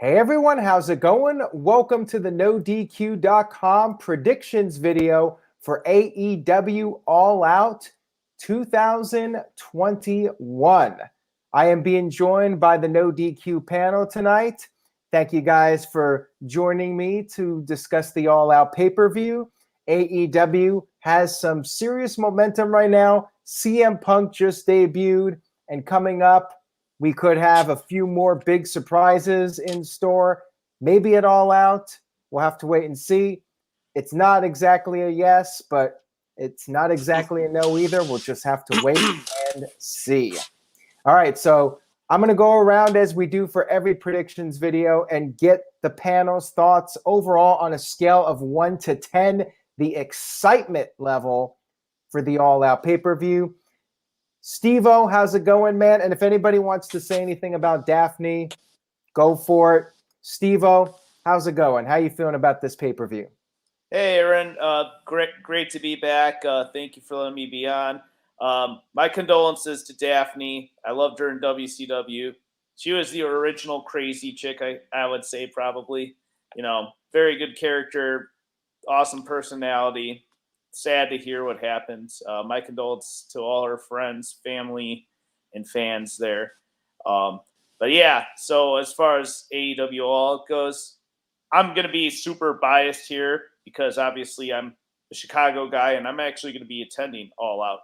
Hey everyone, how's it going? Welcome to the NoDQ.com predictions video for AEW All Out 2021. I am being joined by the NoDQ panel tonight. Thank you guys for joining me to discuss the All Out pay-per-view. AEW has some serious momentum right now. CM Punk just debuted, and coming up, we could have a few more big surprises in store, maybe at All Out. We'll have to wait and see. It's not exactly a yes, but it's not exactly a no either. We'll just have to wait and see. All right, so I'm going to go around as we do for every predictions video and get the panel's thoughts overall on a scale of 1 to 10, the excitement level for the All Out pay-per-view. Steve-O, how's it going, man? And if anybody wants to say anything about Daphne, go for it. Steve-O, how's it going? How you feeling about this pay-per-view? Hey, Aaron. Great to be back. Thank you for letting me be on. My condolences to Daphne. I loved her in WCW. She was the original crazy chick, I would say, probably. You know, very good character, awesome personality. Sad to hear what happened. My condolences to all her friends, family, and fans there. But yeah, so as far as AEW All Out goes, I'm going to be super biased here because obviously I'm a Chicago guy, and I'm actually going to be attending All Out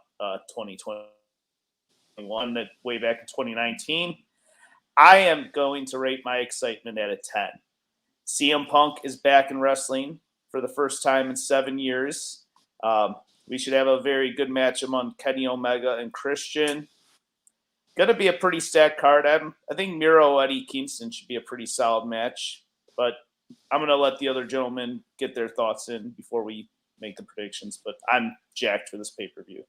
2021 way back in 2019. I am going to rate my excitement at a 10. CM Punk is back in wrestling for the first time in 7 years. We should have a very good match among Kenny Omega and Christian. Going to be a pretty stacked card. I think Miro Eddie Kingston should be a pretty solid match, but I'm going to let the other gentlemen get their thoughts in before we make the predictions. But I'm jacked for this pay-per-view.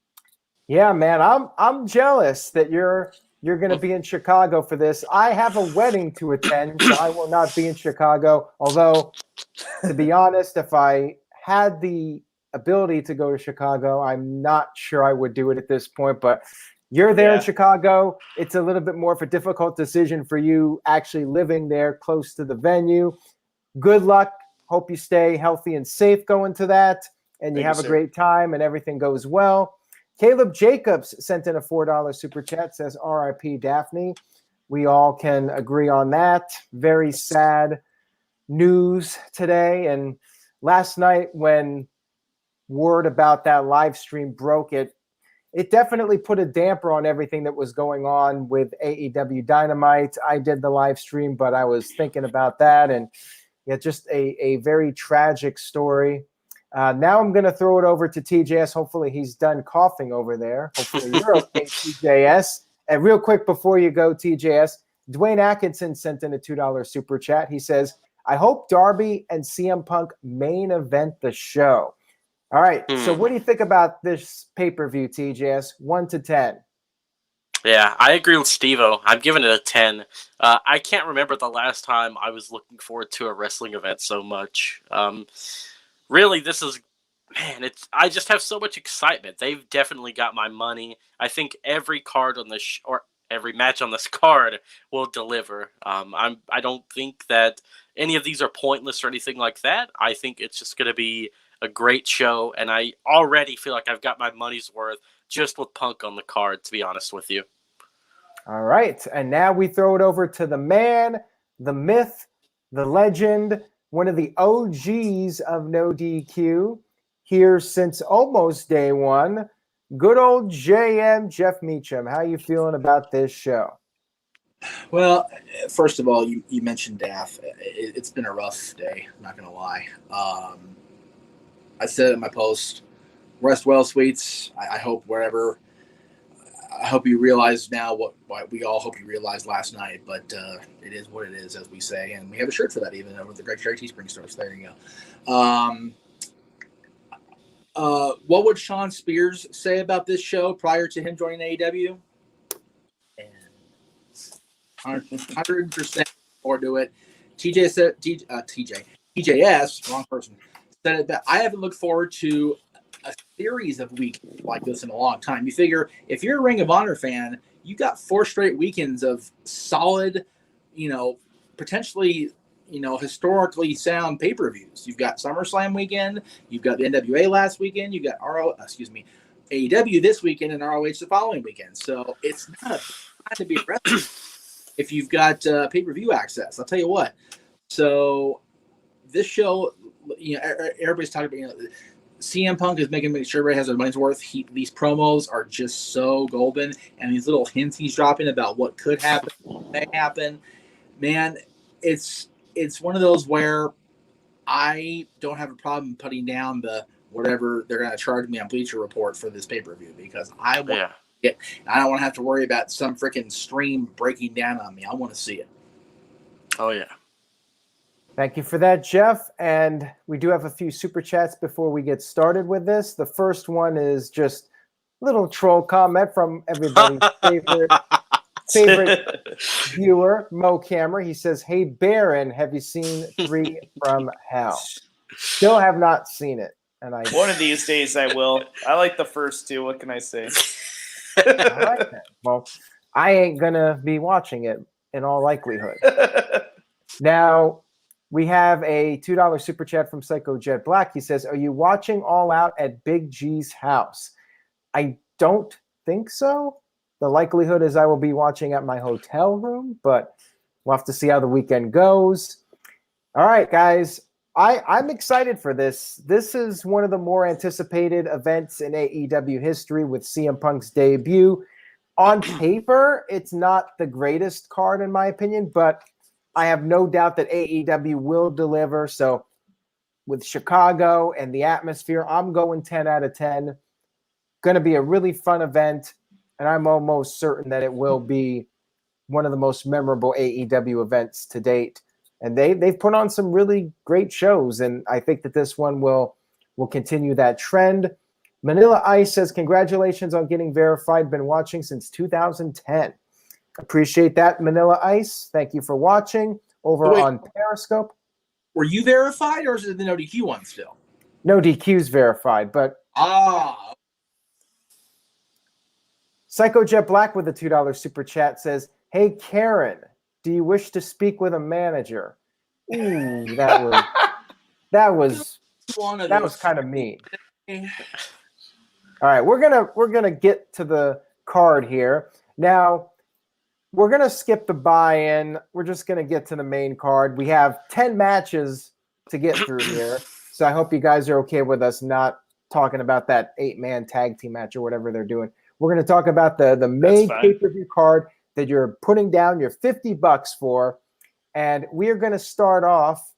Yeah, man, I'm jealous that you're going to be in Chicago for this. I have a wedding to attend, so I will not be in Chicago. Although, to be honest, if I had the ability to go to Chicago, I'm not sure I would do it at this point, but you're there in Chicago. It's a little bit more of a difficult decision for you actually living there close to the venue. Good luck. Hope you stay healthy and safe going to that, and you have a great time and everything goes well. Caleb Jacobs sent in a $4 super chat, says RIP Daphne. We all can agree on that. Very sad news today. And last night when word about that live stream broke, it definitely put a damper on everything that was going on with AEW Dynamite. I did the live stream, but I was thinking about that, and just a very tragic story. Now I'm going to throw it over to TJS. Hopefully he's done coughing over there. Hopefully you're okay, TJS. And real quick before you go, TJS, Dwayne Atkinson sent in a $2 super chat. He says, I hope Darby and CM Punk main event the show. All right, so what do you think about this pay-per-view, TJS? 1 to 10. Yeah, I agree with Steve-O. I'm giving it a 10. I can't remember the last time I was looking forward to a wrestling event so much. Really, this is, man, I just have so much excitement. They've definitely got my money. I think every card on this, or every match on this card will deliver. I don't think that any of these are pointless or anything like that. I think it's just going to be a great show, and I already feel like I've got my money's worth just with Punk on the card, to be honest with you. All right, and now we throw it over to the man, the myth, the legend, one of the OGs of No DQ, here since almost day one, good old JM, Jeff Meacham. How you feeling about this show? Well, first of all, you mentioned Daph. It's been a rough day, I'm not going to lie. I said in my post, rest well, sweets. I hope wherever. I hope you realize now what we all hope you realized last night, but it is what it is, as we say, and we have a shirt for that even over the Greg Cherry Teespring store. So there you go. What would Sean Spears say about this show prior to him joining AEW? And 100% forward to it. TJS, wrong person. Said it that I haven't looked forward to a series of weeks like this in a long time. You figure if you're a Ring of Honor fan, you got 4 straight weekends of solid, potentially, historically sound pay-per-views. You've got SummerSlam weekend, you've got the NWA last weekend, you've got AEW this weekend, and ROH the following weekend. So it's not a time to be a wrestler if you've got pay-per-view access. I'll tell you what. So this show, everybody's talking about, CM Punk is making sure everybody has their money's worth. These promos are just so golden, and these little hints he's dropping about what could happen, what may happen. Man, it's one of those where I don't have a problem putting down the whatever they're going to charge me on Bleacher Report for this pay-per-view, because I want it. I don't want to have to worry about some freaking stream breaking down on me. I want to see it. Oh, yeah. Thank you for that, Jeff. And we do have a few super chats before we get started with this. The first one is just a little troll comment from everybody's favorite viewer, Mo Camera. He says, "Hey, Baron, have you seen 3 from Hell?" Still have not seen it. And one of these days I will. I like the first 2. What can I say? I like that. Well, I ain't going to be watching it in all likelihood. Now, we have a $2 super chat from Psycho Jet Black. He says, "Are you watching All Out at Big G's house?" I don't think so. The likelihood is I will be watching at my hotel room, but we'll have to see how the weekend goes. All right, guys. I'm excited for this. This is one of the more anticipated events in AEW history with CM Punk's debut. On paper, it's not the greatest card in my opinion, but I have no doubt that AEW will deliver. So with Chicago and the atmosphere, I'm going 10 out of 10. Going to be a really fun event, and I'm almost certain that it will be one of the most memorable AEW events to date. And they've put on some really great shows, and I think that this one will continue that trend. Manila Ice says, "Congratulations on getting verified. Been watching since 2010. Appreciate that, Manila Ice. Thank you for watching over on Periscope." Were you verified, or is it the no DQ one still? No DQ's verified, but Psycho Jet Black with a $2 super chat says, "Hey Karen, do you wish to speak with a manager?" Ooh, that was kind of mean. All right, we're gonna get to the card here now. We're going to skip the buy-in. We're just going to get to the main card. We have 10 matches to get through here. So I hope you guys are okay with us not talking about that 8-man tag team match or whatever they're doing. We're going to talk about the main pay-per-view card that you're putting down your $50 for. And we are going to start off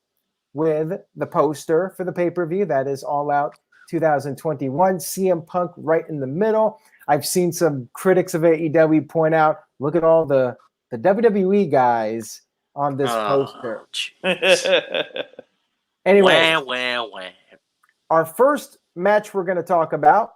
with the poster for the pay-per-view. That is All Out 2021. CM Punk right in the middle. I've seen some critics of AEW point out, look at all the WWE guys on this poster. Anyway, our first match we're going to talk about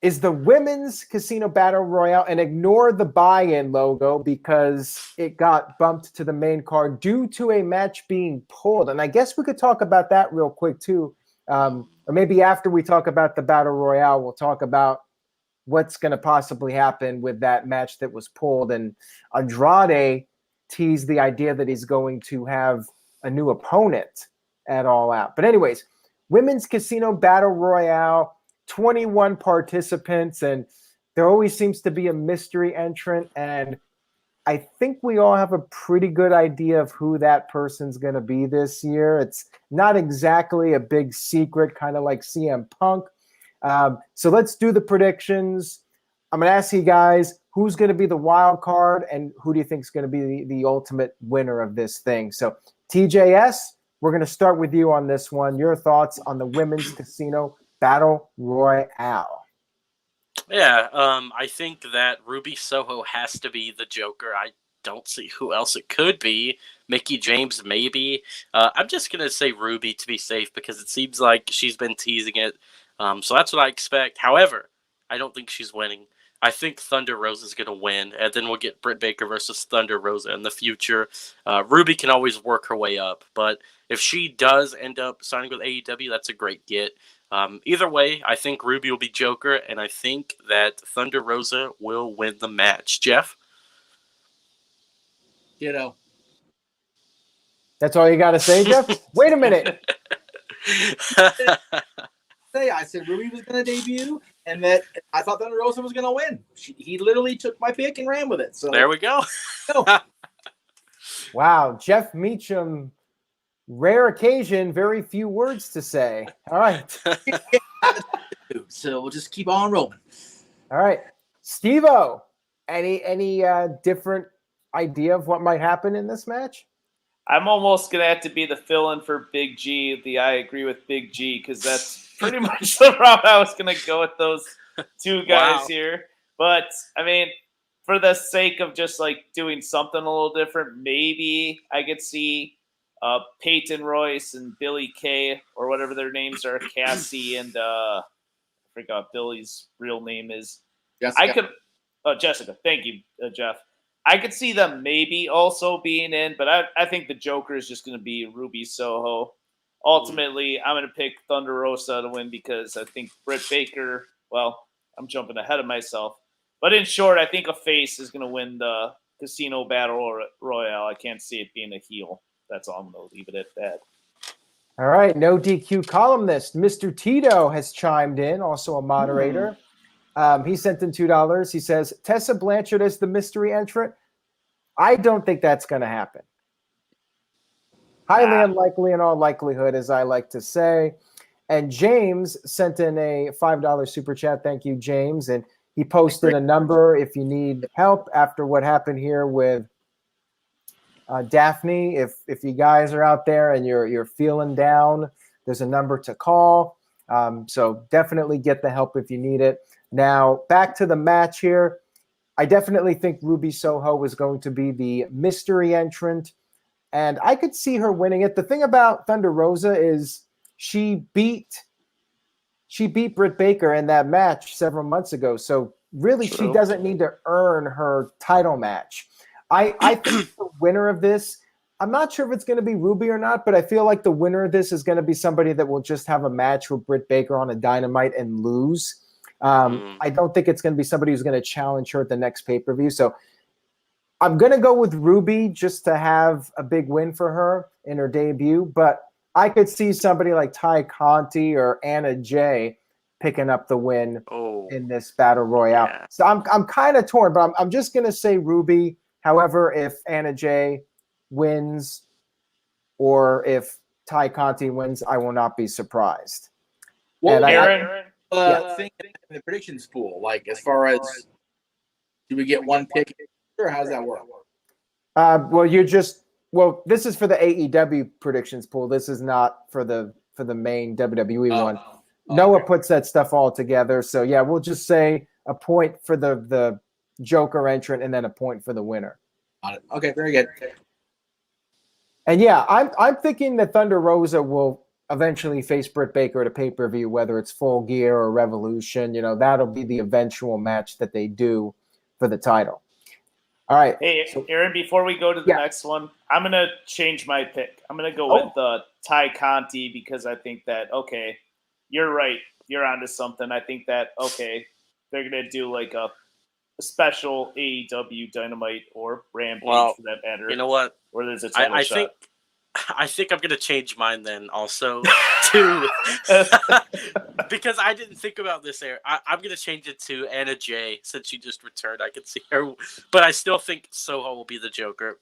is the Women's Casino Battle Royale, and ignore the buy-in logo because it got bumped to the main card due to a match being pulled. And I guess we could talk about that real quick too. Or maybe after we talk about the Battle Royale, we'll talk about what's going to possibly happen with that match that was pulled. And Andrade teased the idea that he's going to have a new opponent at All Out. But anyways, Women's Casino Battle Royale, 21 participants, and there always seems to be a mystery entrant. And I think we all have a pretty good idea of who that person's going to be this year. It's not exactly a big secret, kind of like CM Punk. So let's do the predictions. I'm going to ask you guys who's going to be the wild card and who do you think is going to be the ultimate winner of this thing. So TJS, we're going to start with you on this one. Your thoughts on the Women's Casino Battle Royale. Yeah, I think that Ruby Soho has to be the Joker. I don't see who else it could be. Mickie James, maybe. I'm just going to say Ruby to be safe because it seems like she's been teasing it. So that's what I expect. However, I don't think she's winning. I think Thunder Rosa is going to win, and then we'll get Britt Baker versus Thunder Rosa in the future. Ruby can always work her way up, but if she does end up signing with AEW, that's a great get. Either way, I think Ruby will be Joker, and I think that Thunder Rosa will win the match. Jeff? Ditto. That's all you got to say, Jeff? Wait a minute. I said Ruby was going to debut, and that I thought Thunder Rosa was going to win. He literally took my pick and ran with it. So there we go. Wow, Jeff Meacham, rare occasion, very few words to say. All right. So we'll just keep on rolling. All right. Steve-O, any different idea of what might happen in this match? I'm almost going to have to be the fill-in for Big G, I agree with Big G, because that's pretty much the route I was going to go with those two guys here. But, I mean, for the sake of just, like, doing something a little different, maybe I could see Peyton Royce and Billy Kay, or whatever their names are, Cassie and I forgot Billy's real name is. Jessica. Jessica. Thank you, Jeff. I could see them maybe also being in, but I think the Joker is just going to be Ruby Soho. Ultimately, I'm going to pick Thunder Rosa to win because I think Britt Baker, well, I'm jumping ahead of myself. But in short, I think a face is going to win the Casino Battle Royale. I can't see it being a heel. That's all. I'm going to leave it at that. All right. No DQ columnist. Mr. Tito has chimed in, also a moderator. He sent in $2. He says, Tessa Blanchard is the mystery entrant. I don't think that's going to happen. Highly unlikely in all likelihood, as I like to say. And James sent in a $5 super chat. Thank you, James. And he posted a number if you need help after what happened here with Daphne. If you guys are out there and you're feeling down, there's a number to call. So definitely get the help if you need it. Now, back to the match here. I definitely think Ruby Soho was going to be the mystery entrant, and I could see her winning it. The thing about Thunder Rosa is she beat Britt Baker in that match several months ago, so really she doesn't need to earn her title match. I think the winner of this, I'm not sure if it's going to be Ruby or not, but I feel like the winner of this is going to be somebody that will just have a match with Britt Baker on a Dynamite and lose. I don't think it's going to be somebody who's going to challenge her at the next pay-per-view. So I'm going to go with Ruby just to have a big win for her in her debut. But I could see somebody like Ty Conti or Anna Jay picking up the win in this Battle Royale. Yeah. So I'm kind of torn, but I'm just going to say Ruby. However, if Anna Jay wins or if Ty Conti wins, I will not be surprised. Well, Aaron, think in the predictions pool, like as far as do we get one pick or how does that work? This is for the AEW predictions pool. This is not for the main WWE one. Noah puts that stuff all together. So yeah, we'll just say a point for the Joker entrant and then a point for the winner. Got it. Okay, very good. And yeah, I'm thinking that Thunder Rosa will eventually face Britt Baker at a pay-per-view, whether it's Full Gear or Revolution. You know, that'll be the eventual match that they do for the title. All right. Hey, Aaron, before we go to the next one, I'm going to change my pick. I'm going to go with Ty Conti because I think that, you're right. You're onto something. I think that, they're going to do like a special AEW Dynamite or Rampage for that matter. You know what? Where there's a title shot. I think I'm going to change mine then also to because I didn't think about this there. I'm going to change it to Anna Jay since she just returned. I can see her, but I still think Soho will be the Joker.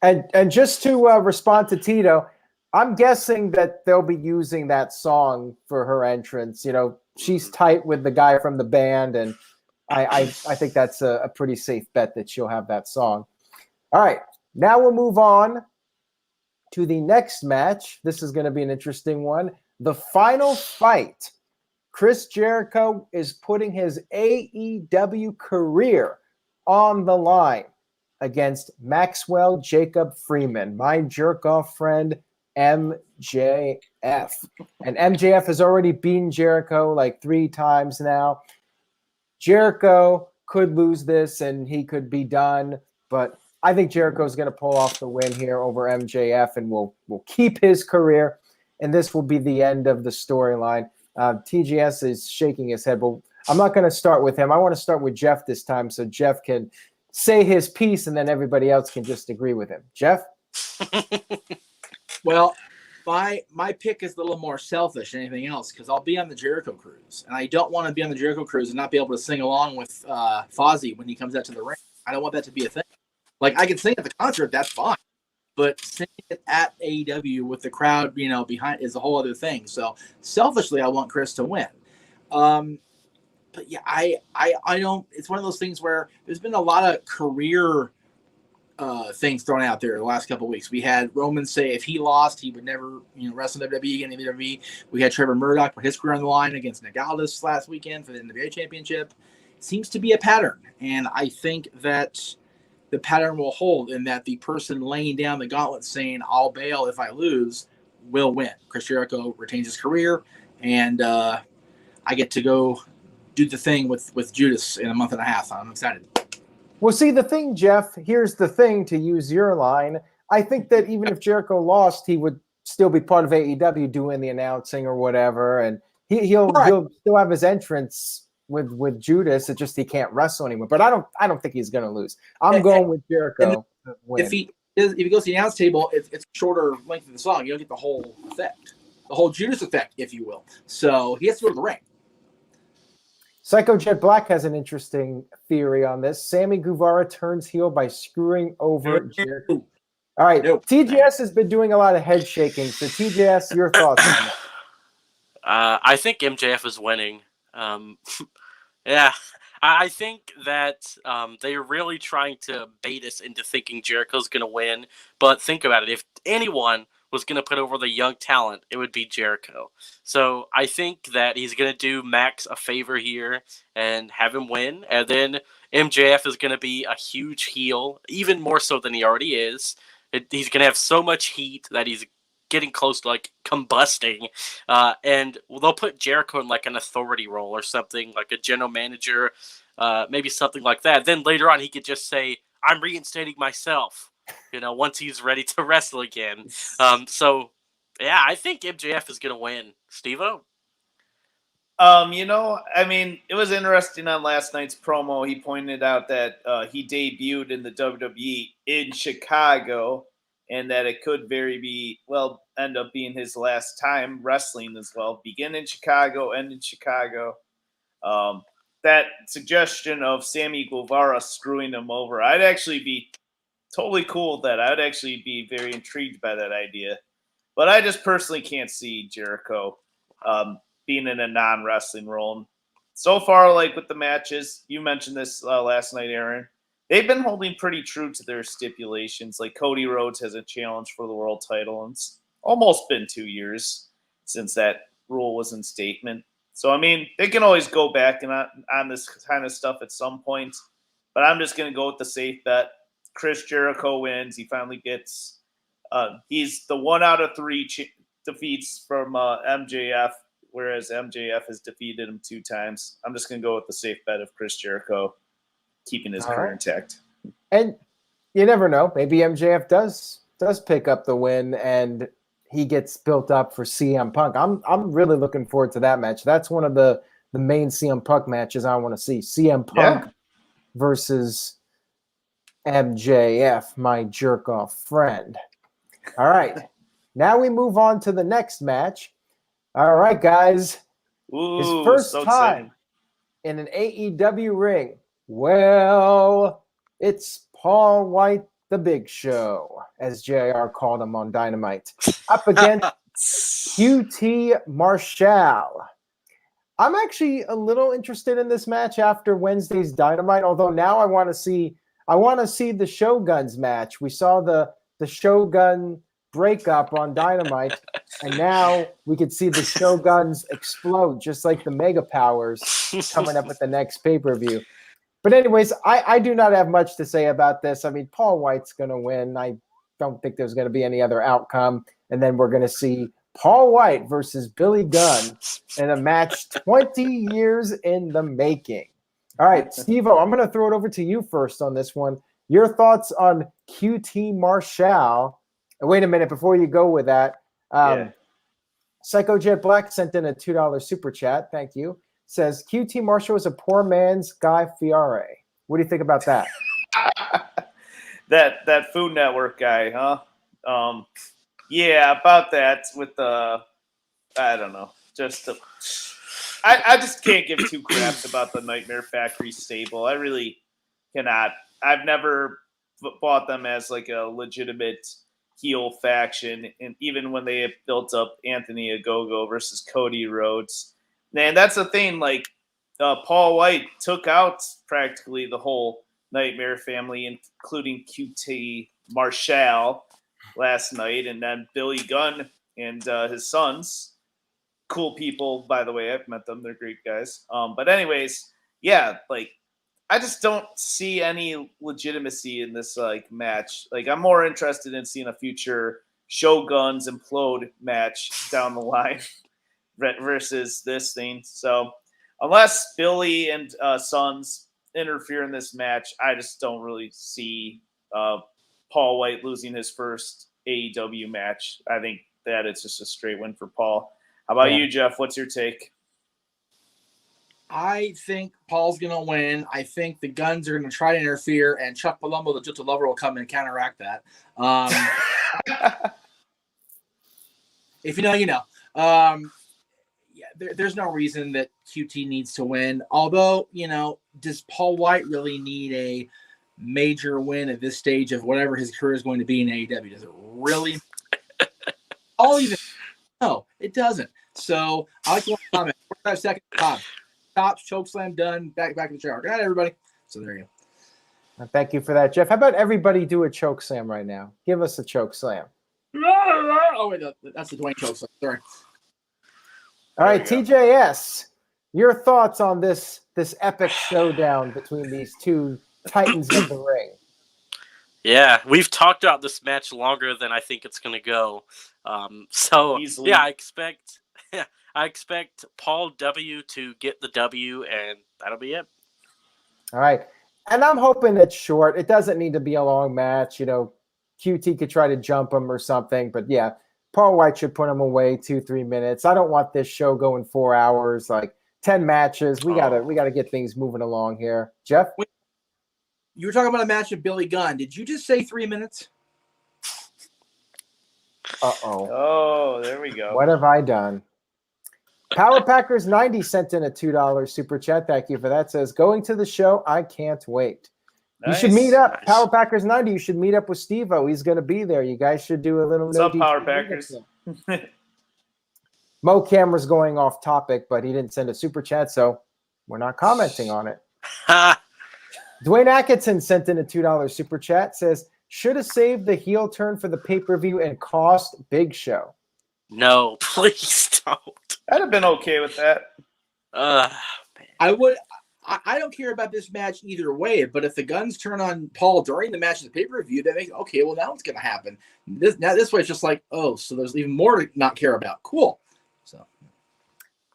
And just to respond to Tito, I'm guessing that they'll be using that song for her entrance. You know, she's tight with the guy from the band, and I think that's a pretty safe bet that she'll have that song. All right, now we'll move on to the next match. This is going to be an interesting one. The final fight. Chris Jericho is putting his AEW career on the line against Maxwell Jacob Freeman, my jerk-off friend MJF. And MJF has already beaten Jericho like 3 times now. Jericho could lose this and he could be done, but I think Jericho's going to pull off the win here over MJF and will keep his career, and this will be the end of the storyline. TGS is shaking his head, but I'm not going to start with him. I want to start with Jeff this time so Jeff can say his piece and then everybody else can just agree with him. Jeff? Well, my pick is a little more selfish than anything else because I'll be on the Jericho cruise, and I don't want to be on the Jericho cruise and not be able to sing along with Fozzy when he comes out to the ring. I don't want that to be a thing. Like, I can sing at the concert, that's fine, but singing it at AEW with the crowd, behind is a whole other thing. So selfishly, I want Chris to win. But yeah, I don't. It's one of those things where there's been a lot of career things thrown out there the last couple of weeks. We had Roman say if he lost, he would never, wrestle in WWE again in the WWE. We had Trevor Murdoch put his career on the line against Nick Aldis last weekend for the NWA Championship. It seems to be a pattern, and I think that the pattern will hold in that the person laying down the gauntlet saying "I'll bail if I lose" will win. Chris Jericho retains his career, and I get to go do the thing with Judas in a month and a half. I'm excited. Well, see, the thing, Jeff, here's the thing, to use your line. I think that even if Jericho lost, he would still be part of AEW doing the announcing or whatever, and he'll still have his entrance with Judas. It's just he can't wrestle anymore. But I don't think he's going to lose. I'm going with Jericho to win. If he goes to the announce table, it's a shorter length of the song. You don't get the whole effect, the whole Judas effect, if you will. So he has to go to the ring. Psycho Jet Black has an interesting theory on this. Sammy Guevara turns heel by screwing over Jericho. All right, TJS has been doing a lot of head shaking. So TJS, your thoughts on that? I think MJF is winning. Yeah, I think that they're really trying to bait us into thinking Jericho's going to win. But think about it. If anyone was going to put over the young talent, it would be Jericho. So I think that he's going to do Max a favor here and have him win. And then MJF is going to be a huge heel, even more so than he already is. He's going to have so much heat that he's getting close to like combusting. And they'll put Jericho in like an authority role or something, like a general manager, maybe something like that. Then later on, he could just say, "I'm reinstating myself," once he's ready to wrestle again. So, yeah, I think MJF is going to win. Steve-O? It was interesting on last night's promo. He pointed out that he debuted in the WWE in Chicago and that it could end up being his last time wrestling as well. Begin in Chicago, end in Chicago. That suggestion of Sammy Guevara screwing him over, I'd actually be totally cool with that. I would actually be very intrigued by that idea. But I just personally can't see Jericho being in a non-wrestling role. So far, like with the matches, you mentioned this last night, Aaron, they've been holding pretty true to their stipulations. Like Cody Rhodes has a challenge for the world title, and it's almost been 2 years since that rule was in statement. So, they can always go back and on this kind of stuff at some point. But I'm just going to go with the safe bet. Chris Jericho wins. He finally gets he's the 1 out of 3 defeats from MJF, whereas MJF has defeated him 2 times. I'm just going to go with the safe bet of Chris Jericho keeping his career intact. And you never know. Maybe MJF does pick up the win and he gets built up for CM Punk. I'm really looking forward to that match. That's one of the main CM Punk matches I want to see. CM Punk versus MJF, my jerk-off friend. All right. Now we move on to the next match. All right, guys. Ooh, his first so time in an AEW ring. Well, it's Paul White, the Big Show, as JR called him on Dynamite, up against QT Marshall. I'm actually a little interested in this match after Wednesday's Dynamite, although now I want to see the Shoguns match. We saw the Shogun breakup on Dynamite, and now we could see the Shoguns explode, just like the Mega Powers coming up at the next pay-per-view. But anyways, I do not have much to say about this. Paul White's going to win. I don't think there's going to be any other outcome. And then we're going to see Paul White versus Billy Gunn in a match 20 years in the making. All right, Steve-O, I'm going to throw it over to you first on this one. Your thoughts on QT Marshall. Wait a minute, before you go with that, Psycho Jet Black sent in a $2 super chat. Thank you. Says QT Marshall is a poor man's Guy Fieri. What do you think about that? that Food Network guy, huh? Yeah, about that with the, I don't know, I just can't give two craps about the Nightmare Factory stable. I really cannot. I've never bought them as like a legitimate heel faction, and even when they have built up Anthony Ogogo versus Cody Rhodes, man, that's the thing. Like Paul White took out practically the whole Nightmare family, including QT Marshall last night, and then Billy Gunn and his sons. Cool people, by the way. I've met them; they're great guys. But anyways, yeah, like I just don't see any legitimacy in this like match. Like I'm more interested in seeing a future Shoguns Implode match down the line versus this thing. So unless Billy and Sons interfere in this match, I just don't really see Paul White losing his first AEW match. I think that it's just a straight win for Paul. How about you, Jeff? What's your take? I think Paul's going to win. I think the Guns are going to try to interfere, and Chuck Palumbo, the Jutta Lover, will come and counteract that. If you know, you know. There's no reason that QT needs to win. Although, you know, does Paul White really need a major win at this stage of whatever his career is going to be in AEW? Does it really? No, it doesn't. So I like to comment. 45 seconds. Tops, choke slam done. Back in the shower. Good night, everybody. So there you go. Thank you for that, Jeff. How about everybody do a choke slam right now? Give us a choke slam. Oh wait, that's the Dwayne choke slam. Sorry. All right, TJS, your thoughts on this epic showdown between these two titans of the ring? Yeah, we've talked about this match longer than I think it's going to go. So Easily. yeah, I expect Paul W to get the W, and that'll be it. All right, and I'm hoping it's short. It doesn't need to be a long match. You know, QT could try to jump him or something, but yeah, Paul White should put him away 2-3 minutes. I don't want this show going 4 hours, like 10 matches. We gotta get things moving along here. Jeff? You were talking about a match with Billy Gunn. Did you just say 3 minutes? Uh-oh. Oh, there we go. What have I done? Power Packers 90 sent in a $2 super chat. Thank you for that. Says, going to the show, I can't wait. Nice. You should meet up. Nice. Power Packers 90, you should meet up with Steve-O. He's going to be there. You guys should do a little... What's up, Power Packers? Mo Camera's going off topic, but he didn't send a super chat, so we're not commenting on it. Dwayne Atkinson sent in a $2 super chat. Says, should have saved the heel turn for the pay-per-view and cost Big Show. No, please don't. I'd have been okay with that. Man. I don't care about this match either way, but if the Guns turn on Paul during the match of the pay-per-view, that makes okay, well, now what's going to happen? This way it's just like, oh, so there's even more to not care about. Cool. So,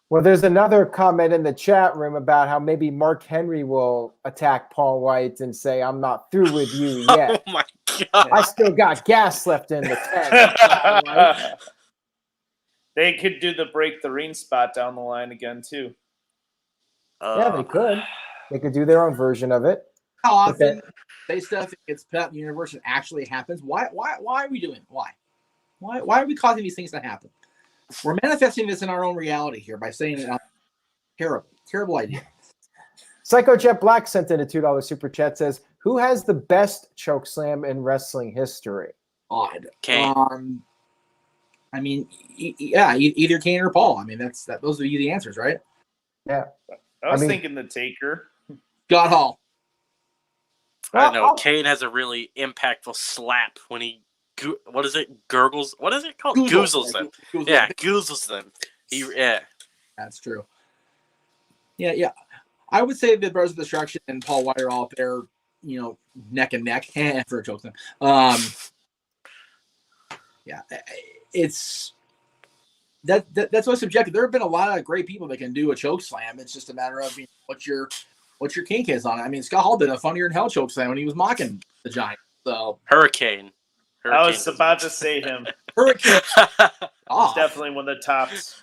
well, there's another comment in the chat room about how maybe Mark Henry will attack Paul White and say, I'm not through with you yet. Oh, my God. I still got gas left in the tank. They could do the break the ring spot down the line again, too. Yeah, they could. They could do their own version of it. how often they stuff gets put out in the universe and actually happens? Why are we doing it? Why are we causing these things to happen? We're manifesting this in our own reality here by saying it out. Terrible idea. Psycho Jet Black sent in a $2 super chat. Says, who has the best choke slam in wrestling history? Odd. Kane. I mean, either Kane or Paul. I mean, those are the answers, right? Yeah. I was thinking the Taker. Scott Hall. I don't know. Kane has a really impactful slap when he, what is it? Gurgles? What is it called? Goozles them. Yeah, goozles them. Yeah. That's true. Yeah. I would say that Brothers of Destruction and Paul White are all up there, neck and neck for a choke slam. Yeah, it's that's so subjective. There have been a lot of great people that can do a choke slam. It's just a matter of what your kink is on it. I mean, Scott Hall did a funnier than hell choke slam when he was mocking the Giant. So Hurricane. I was about to say him. Hurricane. He's definitely one of the tops.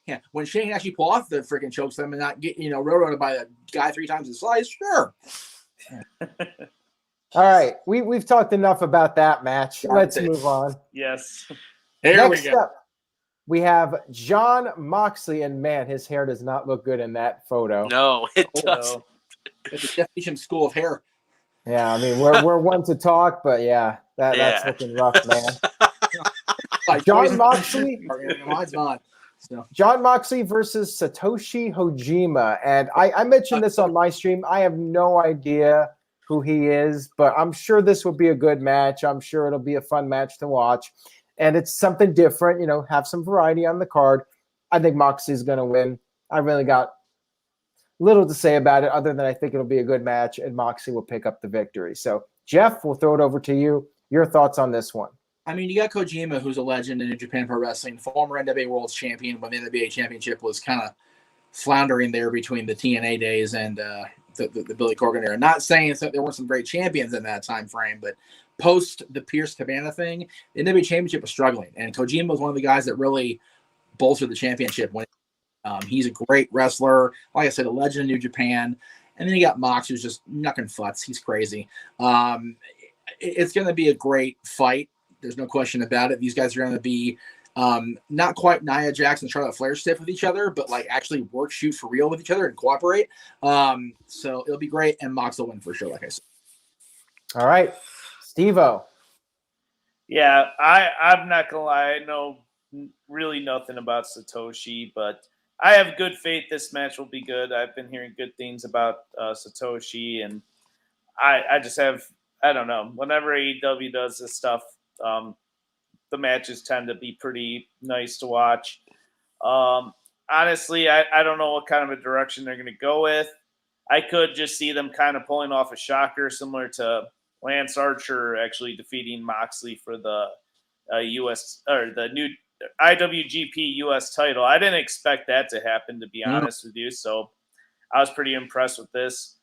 Yeah. When Shane actually pull off the freaking choke slam and not get railroaded by a guy 3 times his size, sure. Yeah. All right, we've talked enough about that match. Let's move on. Yes. There Next we go. up, we have Jon Moxley, and man, his hair does not look good in that photo. No, it Oh, doesn't. It's the definition school of hair. Yeah, I mean we're one to talk, but yeah, that's Yeah. looking rough, man. Like Jon Moxley. Mine's not. So. Jon Moxley versus Satoshi Kojima, and I mentioned this on my stream. I have no idea who he is, but I'm sure this will be a good match. I'm sure it'll be a fun match to watch, and it's something different. You know, have some variety on the card. I think Moxley's going to win. I really got little to say about it other than I think it'll be a good match, and Moxley will pick up the victory. So, Jeff, we'll throw it over to you. Your thoughts on this one? I mean, you got Kojima, who's a legend in New Japan Pro Wrestling, former NWA World Champion when the NWA Championship was kind of floundering there between the TNA days and the Billy Corgan era. Not saying that there weren't some great champions in that time frame, but post the Pierce Cabana thing, the NWA Championship was struggling, and Kojima was one of the guys that really bolstered the championship. When he's a great wrestler, like I said, a legend in New Japan. And then you got Mox, who's just knucking futz. He's crazy. It's going to be a great fight. There's no question about it. These guys are going to be not quite Nia Jax and Charlotte Flair stiff with each other, but like actually work, shoot for real with each other and cooperate. So it'll be great, and Mox will win for sure, like I said. All right, Steve-O. Yeah, I'm not going to lie. I know really nothing about Satoshi, but I have good faith this match will be good. I've been hearing good things about Satoshi, and I just have, I don't know, whenever AEW does this stuff, the matches tend to be pretty nice to watch. Honestly, I don't know what kind of a direction they're going to go with. I could just see them kind of pulling off a shocker similar to Lance Archer actually defeating Moxley for the U.S. or the new IWGP U.S. title. I didn't expect that to happen, to be honest with you. So I was pretty impressed with this.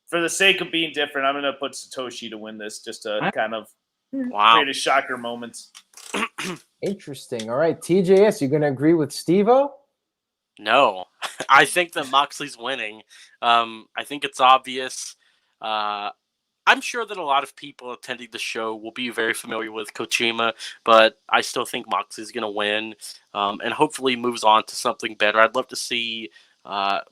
For the sake of being different, I'm going to put Satoshi to win this just to kind of create a shocker moment. Interesting. All right, TJS, you going to agree with Steve-O? No, I think that Moxley's winning. I think it's obvious. I'm sure that a lot of people attending the show will be very familiar with Kojima, but I still think Moxley's going to win, and hopefully moves on to something better. I'd love to see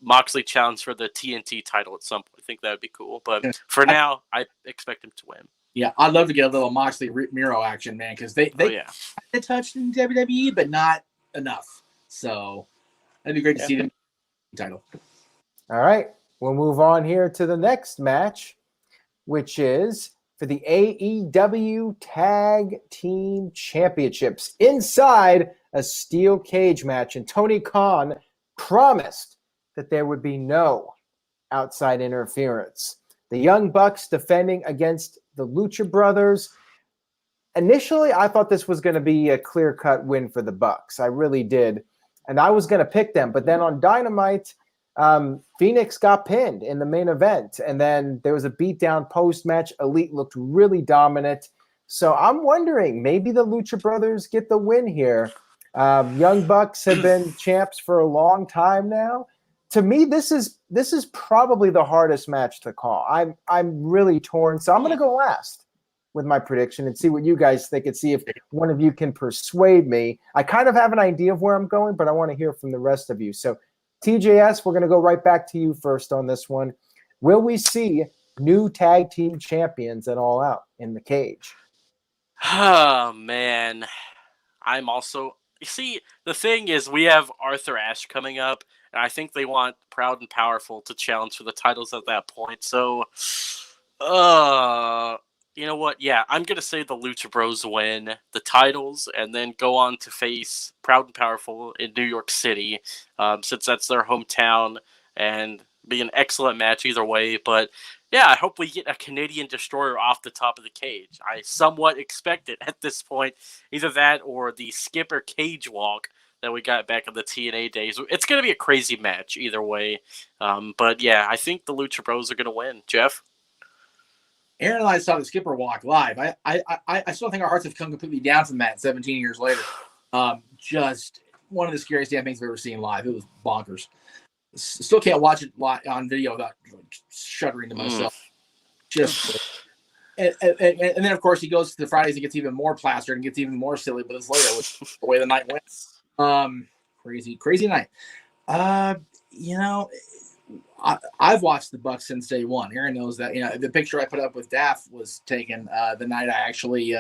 Moxley challenge for the TNT title at some point. I think that would be cool. But for now, I expect him to win. Yeah, I'd love to get a little Moxley Miro action, man, because they touched in WWE, but not enough. So that'd be great to see them title. All right, we'll move on here to the next match, which is for the AEW Tag Team Championships inside a steel cage match. And Tony Khan promised that there would be no outside interference. The Young Bucks defending against the Lucha Brothers. Initially, I thought this was going to be a clear-cut win for the Bucks. I really did. And I was going to pick them. But then on Dynamite, Phoenix got pinned in the main event. And then there was a beatdown post-match. Elite looked really dominant. So I'm wondering, maybe the Lucha Brothers get the win here. Young Bucks have been champs for a long time now. To me, this is probably the hardest match to call. I'm really torn. So I'm going to go last with my prediction and see what you guys think and see if one of you can persuade me. I kind of have an idea of where I'm going, but I want to hear from the rest of you. So TJS, we're going to go right back to you first on this one. Will we see new tag team champions at All Out in the cage? Oh, man. I'm also... You see, the thing is, we have Arthur Ashe coming up, and I think they want Proud and Powerful to challenge for the titles at that point. So, you know what? Yeah, I'm going to say the Lucha Bros win the titles and then go on to face Proud and Powerful in New York City, since that's their hometown, and be an excellent match either way. But yeah, I hope we get a Canadian Destroyer off the top of the cage. I somewhat expect it at this point. Either that or the Skipper Cage Walk that we got back in the TNA days. It's going to be a crazy match either way. But yeah, I think the Lucha Bros are going to win. Jeff? Aaron and I saw the Skipper Walk live. I still think our hearts have come completely down from that 17 years later. Just one of the scariest damn things I've ever seen live. It was bonkers. Still can't watch it on video without shuddering to myself. And then, of course, he goes to the Fridays and gets even more plastered and gets even more silly with his Leyla, which is the way the night went. Crazy night. I've watched the Bucks since day one. Aaron knows that. The picture I put up with Daff was taken the night I actually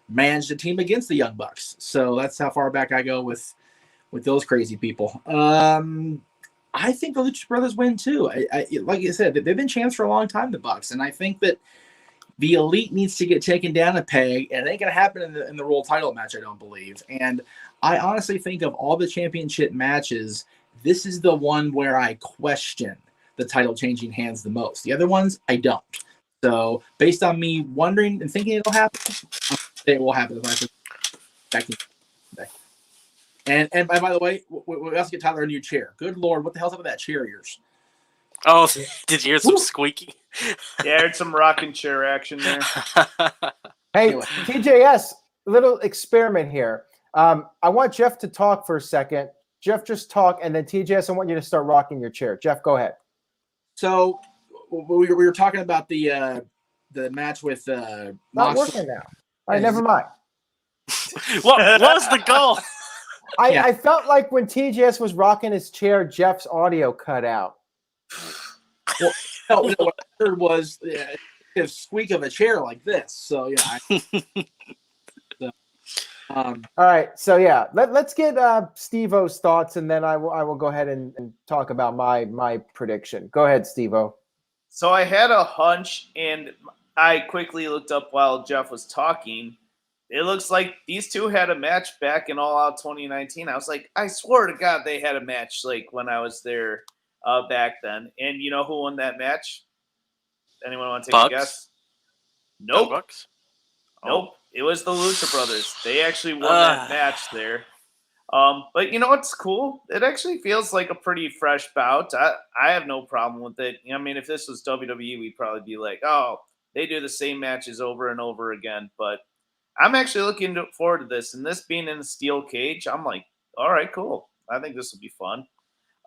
managed a team against the Young Bucks. So that's how far back I go with those crazy people. I think the Lucha Brothers win too. Like you said, they've been champs for a long time, the Bucks, and I think that the Elite needs to get taken down a peg, and it ain't gonna happen in the World Title match, I don't believe. And I honestly think of all the championship matches, this is the one where I question the title changing hands the most. The other ones, I don't. So based on me wondering and thinking it'll happen, it will happen. And by the way, we also get Tyler a new chair. Good Lord, what the hell's up with that chair of yours? Oh, did you hear some squeaking? Yeah, there's some rocking chair action there. Hey, Anyway. TJS, little experiment here. I want Jeff to talk for a second. Jeff, just talk, and then TJS, I want you to start rocking your chair. Jeff, go ahead. So we were talking about the match with Not Moxley. working now. All right, never mind. What was the goal? I felt like when TJS was rocking his chair, Jeff's audio cut out. No, what I heard was a squeak of a chair like this. So All right, so yeah, let's get Steve-O's thoughts, and then I will go ahead and talk about my prediction. Go ahead, Steve-O. So I had a hunch, and I quickly looked up while Jeff was talking. It looks like these two had a match back in All Out 2019. I was like, I swear to God they had a match like when I was there back then. And you know who won that match? Anyone want to take Bucks? a guess? Nope. Bucks? Nope. It was the Lucha Brothers. They actually won that match there. But you know what's cool? It actually feels like a pretty fresh bout. I have no problem with it. I mean, if this was WWE, we'd probably be like, oh, they do the same matches over and over again. But I'm actually looking forward to this. And this being in a steel cage, I'm like, all right, cool. I think this will be fun.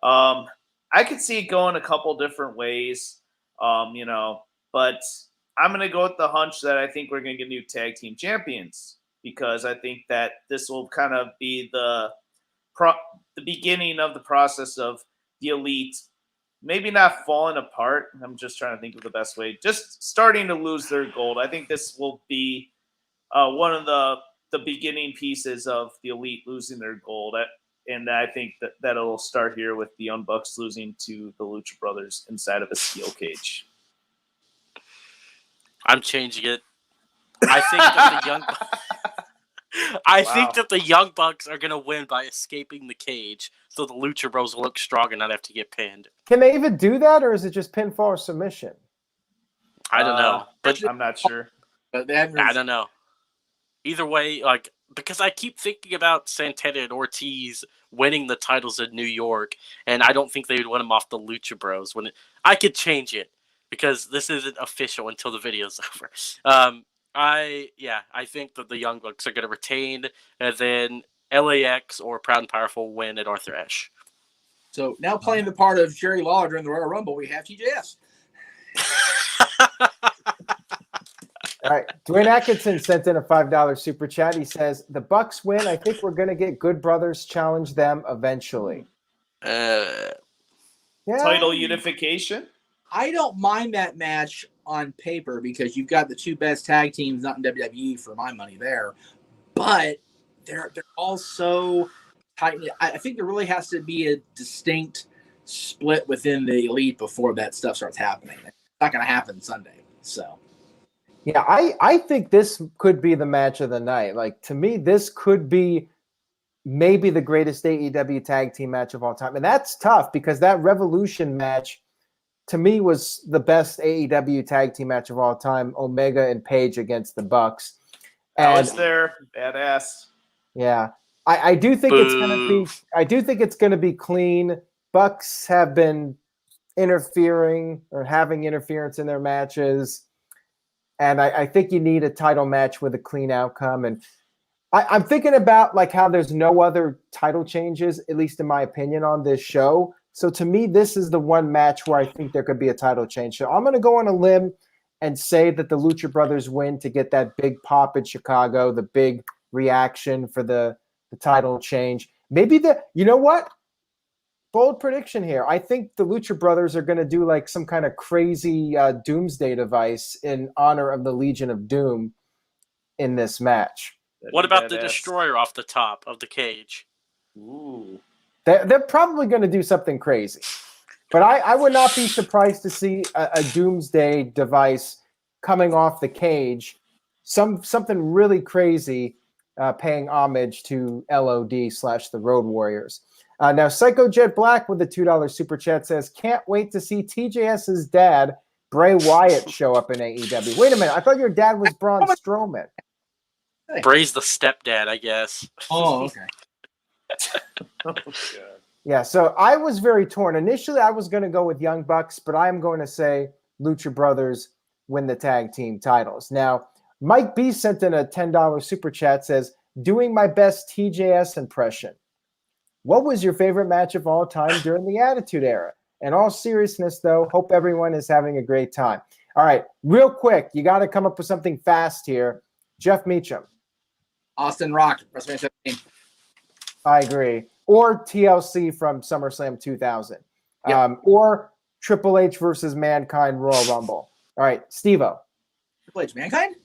I could see it going a couple different ways, but I'm going to go with the hunch that I think we're going to get new tag team champions, because I think that this will kind of be the beginning of the process of the Elite maybe not falling apart. I'm just trying to think of the best way. Just starting to lose their gold. I think this will be one of the beginning pieces of the Elite losing their gold. And I think that it'll start here with the Young Bucks losing to the Lucha Brothers inside of a steel cage. I'm changing it. I think that the Young Bucks are gonna win by escaping the cage, so the Lucha Bros will look strong and not have to get pinned. Can they even do that, or is it just pinfall or submission? I don't know, but I'm not sure. But they haven't I don't know. Either way, because I keep thinking about Santana and Ortiz winning the titles in New York, and I don't think they would win them off the Lucha Bros. I could change it, because this isn't official until the video's over. I think that the Young Bucks are going to retain, and then LAX or Proud and Powerful win at Arthur Ashe. So now playing the part of Jerry Lawler during the Royal Rumble, we have TJS. All right, Dwayne Atkinson sent in a $5 super chat. He says, the Bucks win. I think we're going to get Good Brothers challenge them eventually. Title unification? I don't mind that match on paper, because you've got the two best tag teams not in WWE for my money there, but they're all so tight. I think there really has to be a distinct split within the Elite before that stuff starts happening. It's not going to happen Sunday. So yeah, I think this could be the match of the night. Like, to me, this could be maybe the greatest AEW tag team match of all time, and that's tough, because that Revolution match to me was the best AEW tag team match of all time. Omega and Page against the Bucks. I was there. Badass. Yeah. I do think it's gonna be clean. Bucks have been interfering or having interference in their matches. And I think you need a title match with a clean outcome. And I'm thinking about like how there's no other title changes, at least in my opinion, on this show. So to me, this is the one match where I think there could be a title change. So I'm going to go on a limb and say that the Lucha Brothers win to get that big pop in Chicago, the big reaction for the title change. Maybe you know what? Bold prediction here. I think the Lucha Brothers are going to do like some kind of crazy doomsday device in honor of the Legion of Doom in this match. What about the Destroyer off the top of the cage? Ooh. They're probably going to do something crazy. But I would not be surprised to see a doomsday device coming off the cage, something really crazy, paying homage to LOD/the Road Warriors. Now, Psycho Jet Black with the $2 super chat says, "Can't wait to see TJS's dad, Bray Wyatt, show up in AEW." Wait a minute, I thought your dad was Braun Strowman. Bray's the stepdad, I guess. Oh, okay. Oh, God. Yeah, so I was very torn. Initially, I was going to go with Young Bucks, but I'm going to say Lucha Brothers win the tag team titles. Now, Mike B sent in a $10 super chat, says, "Doing my best TJS impression. What was your favorite match of all time during the Attitude Era? In all seriousness, though, hope everyone is having a great time." All right, real quick, you got to come up with something fast here. Jeff Meacham. Austin Rock, WrestleMania 17. I agree. Or TLC from SummerSlam 2000. Yep. Or Triple H versus Mankind Royal Rumble. All right, Steve-O. Triple H, Mankind?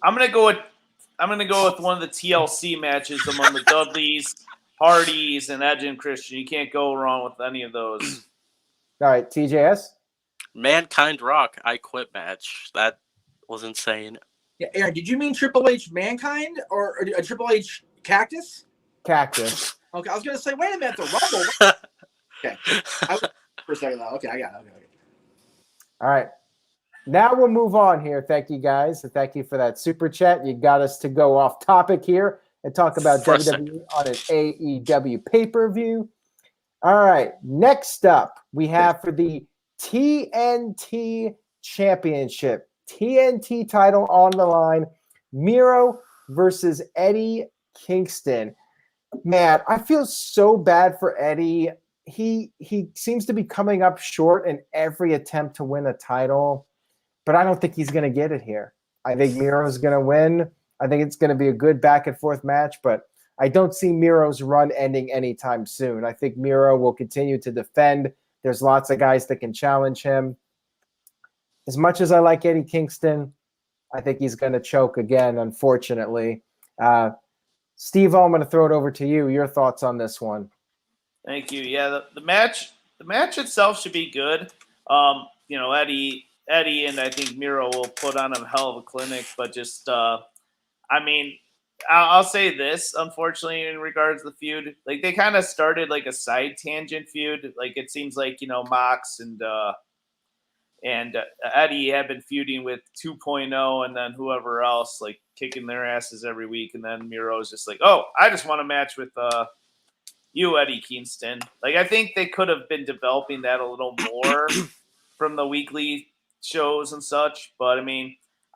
I'm gonna go with one of the TLC matches among the Dudleys, Hardys, and Edge and Christian. You can't go wrong with any of those. All right, TJS. Mankind Rock, I Quit match. That was insane. Yeah, Aaron, did you mean Triple H Mankind or a Triple H Cactus? Cactus. Okay, I was going to say, wait a minute, the Rumble. Okay. For a second, though. Okay, I got it. Okay. All right. Now we'll move on here. Thank you, guys. Thank you for that super chat. You got us to go off topic here and talk about WWE on an AEW pay-per-view. All right. Next up, we have for the TNT Championship. TNT title on the line. Miro versus Eddie Kingston. Man, I feel so bad for Eddie. He seems to be coming up short in every attempt to win a title, but I don't think he's going to get it here. I think Miro's going to win. I think it's going to be a good back and forth match, but I don't see Miro's run ending anytime soon. I think Miro will continue to defend. There's lots of guys that can challenge him. As much as I like Eddie Kingston, I think he's going to choke again, unfortunately. Steve, I'm going to throw it over to you. Your thoughts on this one? Thank you. Yeah, the match itself should be good. Eddie and I think Miro will put on a hell of a clinic, but just I'll say this, unfortunately, in regards to the feud, like they kind of started like a side tangent feud. Like it seems like, Mox and Eddie have been feuding with 2.0 and then whoever else, like kicking their asses every week. And then Miro's just like, "Oh, I just want a match with you, Eddie Kingston." Like, I think they could have been developing that a little more from the weekly shows and such. But,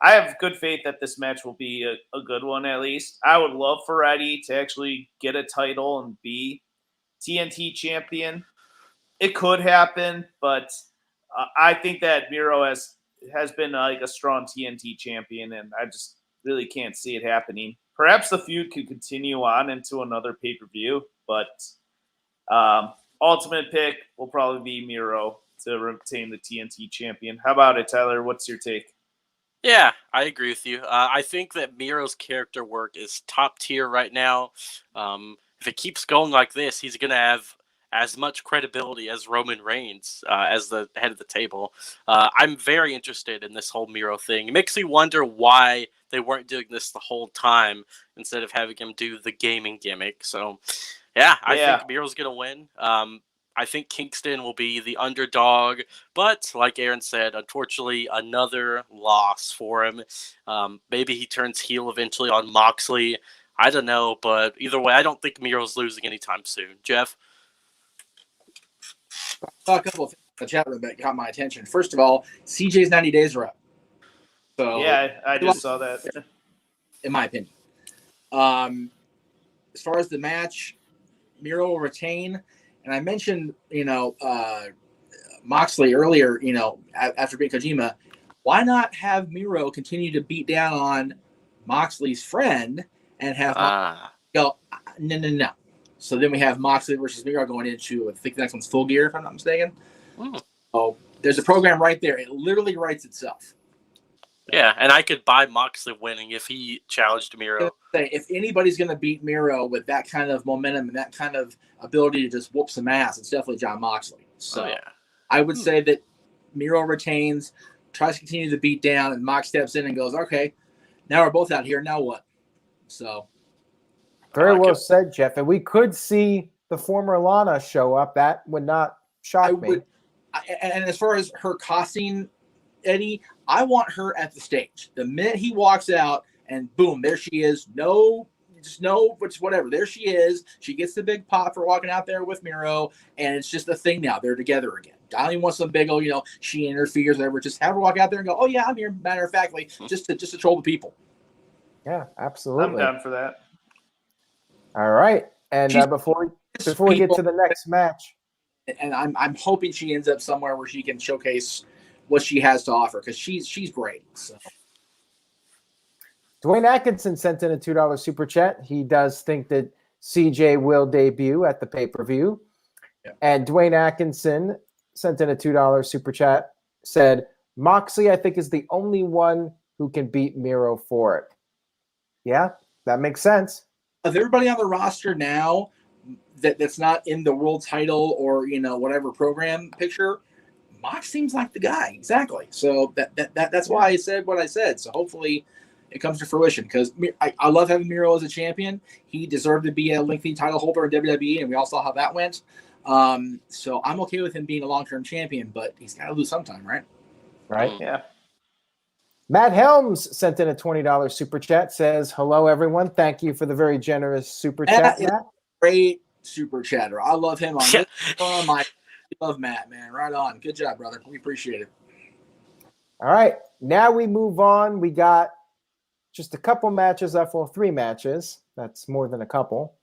I have good faith that this match will be a good one, at least. I would love for Eddie to actually get a title and be TNT champion. It could happen, but I think that Miro has been like a strong TNT champion, and I just really can't see it happening. Perhaps the feud could continue on into another pay-per-view, but ultimate pick will probably be Miro to retain the TNT champion. How about it, Tyler? What's your take? Yeah, I agree with you. I think that Miro's character work is top tier right now. If it keeps going like this, he's going to have as much credibility as Roman Reigns as the head of the table. I'm very interested in this whole Miro thing. It makes me wonder why they weren't doing this the whole time instead of having him do the gaming gimmick. So, I think Miro's going to win. I think Kingston will be the underdog, but like Aaron said, unfortunately, another loss for him. Maybe he turns heel eventually on Moxley. I don't know, but either way, I don't think Miro's losing anytime soon. Jeff? I saw a couple of things in the chat room that caught my attention. First of all, CJ's 90 days are up. So yeah, I just saw that. In my opinion. As far as the match, Miro will retain. And I mentioned, Moxley earlier, after being Kojima, why not have Miro continue to beat down on Moxley's friend and have Moxley go, no. So then we have Moxley versus Miro going into, I think the next one's Full Gear, if I'm not mistaken. Oh, there's a program right there. It literally writes itself. Yeah, and I could buy Moxley winning if he challenged Miro. If anybody's going to beat Miro with that kind of momentum and that kind of ability to just whoop some ass, it's definitely Jon Moxley. So I would say that Miro retains, tries to continue to beat down, and Mox steps in and goes, okay, now we're both out here. Now what? So. Very well said, Jeff. And we could see the former Lana show up. That would not shock me. And as far as her costing Eddie, I want her at the stage. The minute he walks out and boom, there she is. Whatever. There she is. She gets the big pop for walking out there with Miro, and it's just a thing now. They're together again. I don't even want some big old, she interferes, whatever. Just have her walk out there and go, oh yeah, I'm here. Matter of factly, just to troll the people. Yeah, absolutely. I'm down for that. All right, and before we get to the next match, and I'm hoping she ends up somewhere where she can showcase what she has to offer because she's great. So. Dwayne Atkinson sent in a $2 super chat. He does think that CJ will debut at the pay-per-view. Yeah. And Dwayne Atkinson sent in a $2 super chat, said, Moxley, I think, is the only one who can beat Miro for it. Yeah, that makes sense. Of everybody on the roster now that's not in the world title or, whatever program picture, Mox seems like the guy. Exactly. So that's why I said what I said. So hopefully it comes to fruition because I love having Miro as a champion. He deserved to be a lengthy title holder in WWE, and we all saw how that went. So I'm okay with him being a long-term champion, but he's got to lose sometime, right? Right. Yeah. Matt Helms sent in a $20 super chat, says, hello, everyone. Thank you for the very generous super chat, Matt. Great super chatter. I love him on this. I love Matt, man. Right on. Good job, brother. We appreciate it. All right. Now we move on. We got just a couple matches left. Well, 3 matches. That's more than a couple.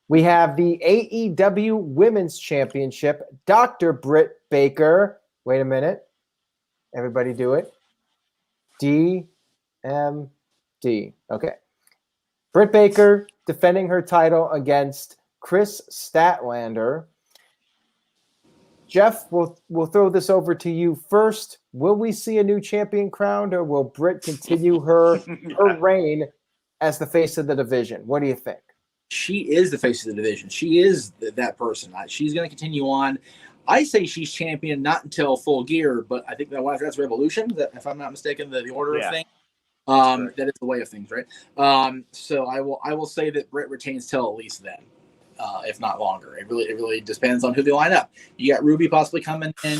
We have the AEW Women's Championship. Dr. Britt Baker. Wait a minute. Everybody do it. DMD. Okay. Britt Baker defending her title against Chris Statlander. Jeff, we'll throw this over to you first. Will we see a new champion crowned, or will Britt continue her reign as the face of the division? What do you think? She is the face of the division. She is that person. She's going to continue on. I say she's champion not until Full Gear, but I think that's Revolution, if I'm not mistaken, the order of things. That is the way of things, right? So I will say that Britt retains till at least then, if not longer. It really depends on who they line up. You got Ruby possibly coming in,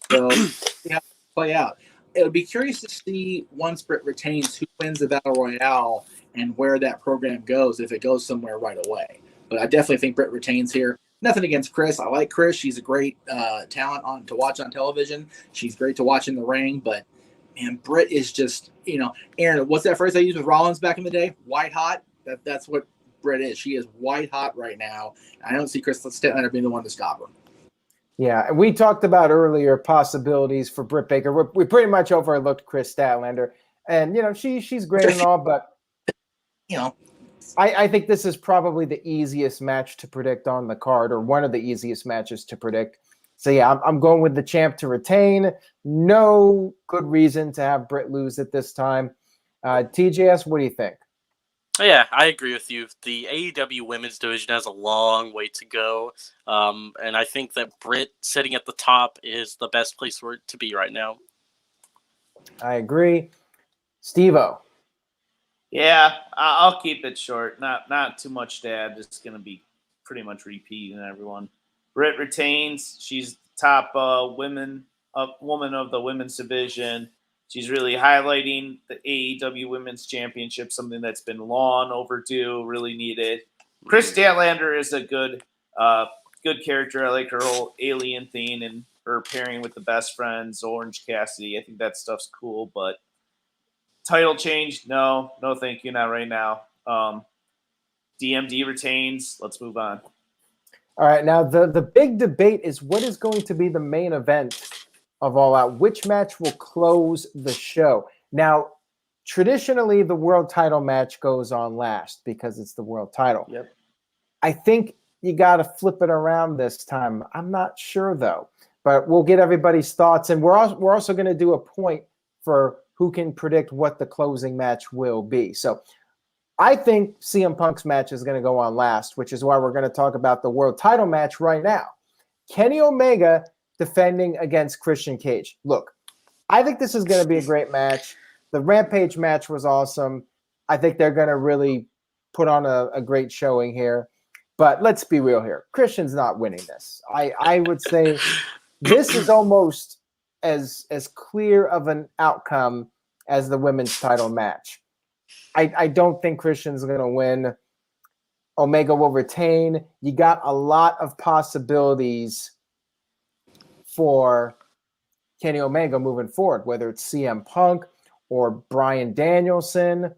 so see how it play out. It would be curious to see once Britt retains who wins the Battle Royale and where that program goes, if it goes somewhere right away. But I definitely think Britt retains here. Nothing against Chris. I like Chris. She's a great talent to watch on television. She's great to watch in the ring. But, man, Britt is just, Aaron, what's that phrase I used with Rollins back in the day? White hot? That's what Britt is. She is white hot right now. I don't see Chris Statlander being the one to stop her. Yeah, and we talked about earlier possibilities for Britt Baker. We pretty much overlooked Chris Statlander. And, she's great and all, but, I think this is probably the easiest match to predict on the card, or one of the easiest matches to predict. So, yeah, I'm going with the champ to retain. No good reason to have Britt lose at this time. TJS, what do you think? Yeah, I agree with you. The AEW Women's Division has a long way to go, and I think that Britt sitting at the top is the best place for it to be right now. I agree. Steve-O. Yeah, I'll keep it short. Not too much to add. Just going to be pretty much repeating everyone. Britt retains. She's top woman of the women's division. She's really highlighting the AEW Women's Championship, something that's been long overdue, really needed. Chris Statlander is a good character. I like her whole alien thing and her pairing with the best friends, Orange Cassidy. I think that stuff's cool, but title change, no, thank you, not right now. DMD retains. Let's move on. All right, now the big debate is what is going to be the main event of All Out. Which match will close the show? Now, traditionally, the world title match goes on last because it's the world title. Yep. I think you got to flip it around this time. I'm not sure, though. But we'll get everybody's thoughts. And we're also going to do a point for who can predict what the closing match will be. So I think CM Punk's match is going to go on last, which is why we're going to talk about the world title match right now. Kenny Omega defending against Christian Cage. Look, I think this is going to be a great match. The Rampage match was awesome. I think they're going to really put on a great showing here. But let's be real here. Christian's not winning this. I would say this is almost as clear of an outcome as the women's title match. I don't think Christian's going to win. Omega will retain. You got a lot of possibilities for Kenny Omega moving forward, whether it's CM Punk or Bryan Danielson.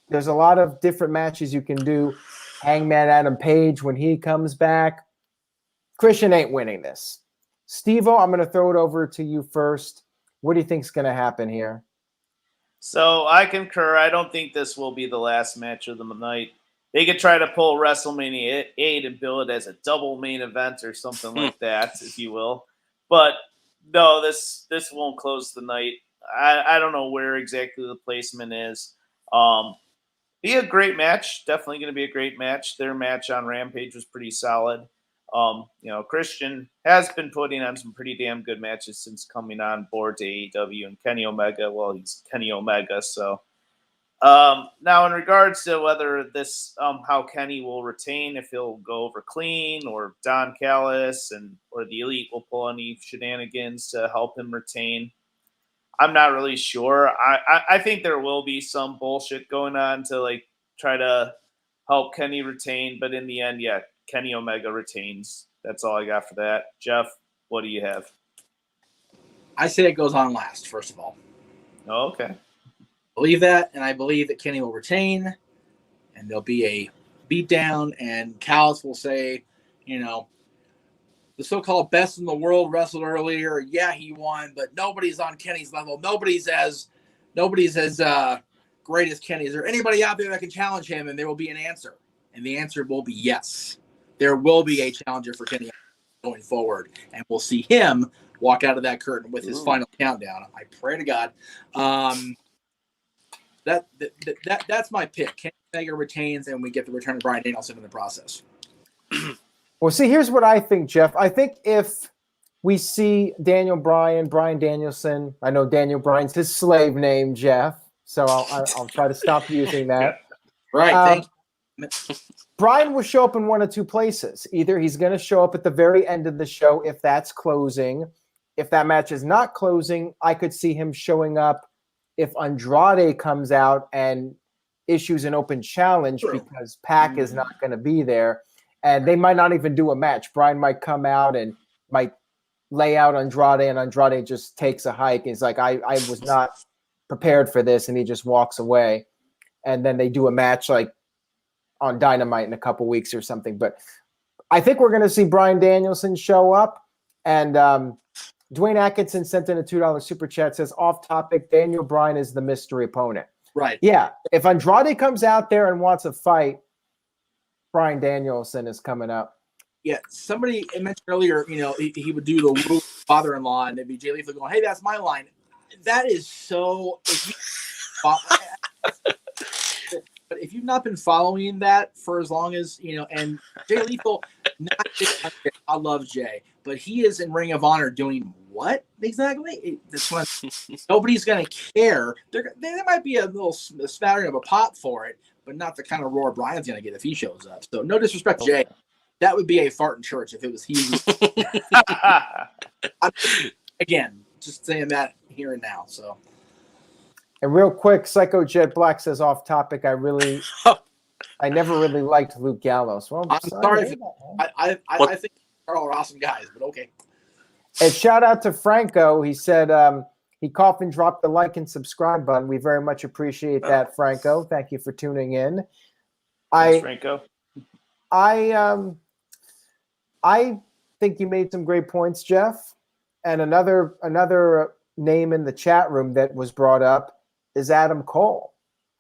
There's a lot of different matches you can do. Hangman Adam Page when he comes back. Christian ain't winning this. Steve-O, I'm going to throw it over to you first. What do you think's going to happen here? So I concur. I don't think this will be the last match of the night. They could try to pull WrestleMania 8 and bill it as a double main event or something like that, if you will. But no, this won't close the night. I don't know where exactly the placement is. Be a great match. Definitely going to be a great match. Their match on Rampage was pretty solid. Christian has been putting on some pretty damn good matches since coming on board to AEW, and Kenny Omega, well, he's Kenny Omega. So now in regards to whether this, how Kenny will retain, if he'll go over clean or Don Callis or the Elite will pull any shenanigans to help him retain, I'm not really sure. I think there will be some bullshit going on to like try to help Kenny retain, but in the end, yeah, Kenny Omega retains. That's all I got for that. Jeff, what do you have? I say it goes on last, first of all. Oh, okay. Believe that, and I believe that Kenny will retain, and there'll be a beatdown, and Callis will say, the so-called best in the world wrestled earlier. Yeah, he won, but nobody's on Kenny's level. Nobody's as great as Kenny. Is there anybody out there that can challenge him? And there will be an answer, and the answer will be yes. There will be a challenger for Kenny going forward, and we'll see him walk out of that curtain with his final countdown. I pray to God. That's my pick. Kenny Omega retains, and we get the return of Bryan Danielson in the process. Well, see, here's what I think, Jeff. I think if we see Brian Danielson, I know Daniel Bryan's his slave name, Jeff, so I'll try to stop using that. Right, thank you. Brian will show up in one of two places. Either he's going to show up at the very end of the show if that's closing. If that match is not closing, I could see him showing up if Andrade comes out and issues an open challenge because Pac is not going to be there. And they might not even do a match. Brian might come out and might lay out Andrade, and Andrade just takes a hike. He's like, I was not prepared for this, and he just walks away. And then they do a match like on Dynamite in a couple weeks or something. But I think we're going to see Bryan Danielson show up. And Dwayne Atkinson sent in a $2 super chat, says, off topic, Daniel Bryan is the mystery opponent. Right. Yeah. If Andrade comes out there and wants a fight, Bryan Danielson is coming up. Yeah, somebody mentioned earlier, he would do the Woo father-in-law, and it'd be Jay Lethal going, hey, that's my line. That is so... But if you've not been following that for as long as, and Jay Lethal, I love Jay, but he is in Ring of Honor doing what exactly? This one, nobody's going to care. There might be a little smattering of a pop for it, but not the kind of roar Brian's going to get if he shows up. So no disrespect to Jay. That would be a fart in church if it was he. Again, just saying that here and now. So. And real quick, Psycho Jet Black says off topic, I never really liked Luke Gallows. Well, I'm sorry. I think they're all awesome guys, but okay. And shout out to Franco. He said he coughed and dropped the like and subscribe button. We very much appreciate that, Franco. Thank you for tuning in. Thanks, Franco. I think you made some great points, Jeff. And another name in the chat room that was brought up is Adam Cole.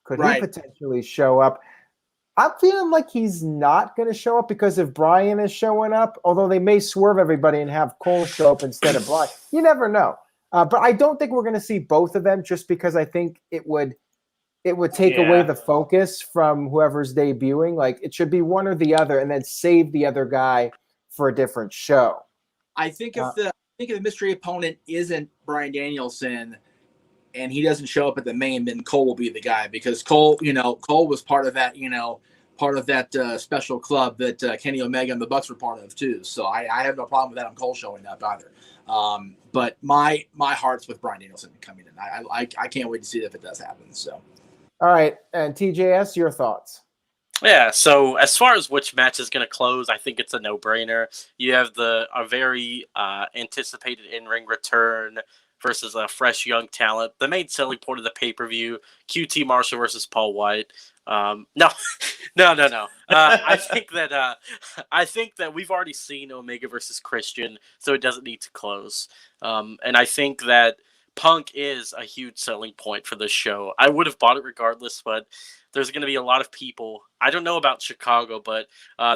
Could he potentially show up? I'm feeling like he's not going to show up because if Brian is showing up, although they may swerve everybody and have Cole show up instead of Brian, you never know. But I don't think we're going to see both of them just because I think it would take away the focus from whoever's debuting. Like it should be one or the other and then save the other guy for a different show. I think if the mystery opponent isn't Bryan Danielson and he doesn't show up at the main, then Cole will be the guy because Cole was part of that, special club that Kenny Omega and the Bucks were part of too. So I have no problem with Adam Cole showing up either. But my heart's with Bryan Danielson coming in. I can't wait to see if it does happen. So. All right. And TJS, your thoughts? Yeah, so as far as which match is going to close, I think it's a no-brainer. You have a very anticipated in-ring return versus a fresh young talent. The main selling point of the pay-per-view, QT Marshall versus Paul White. No. I think that we've already seen Omega versus Christian, so it doesn't need to close. And I think that Punk is a huge selling point for this show. I would have bought it regardless, but there's going to be a lot of people. I don't know about Chicago, but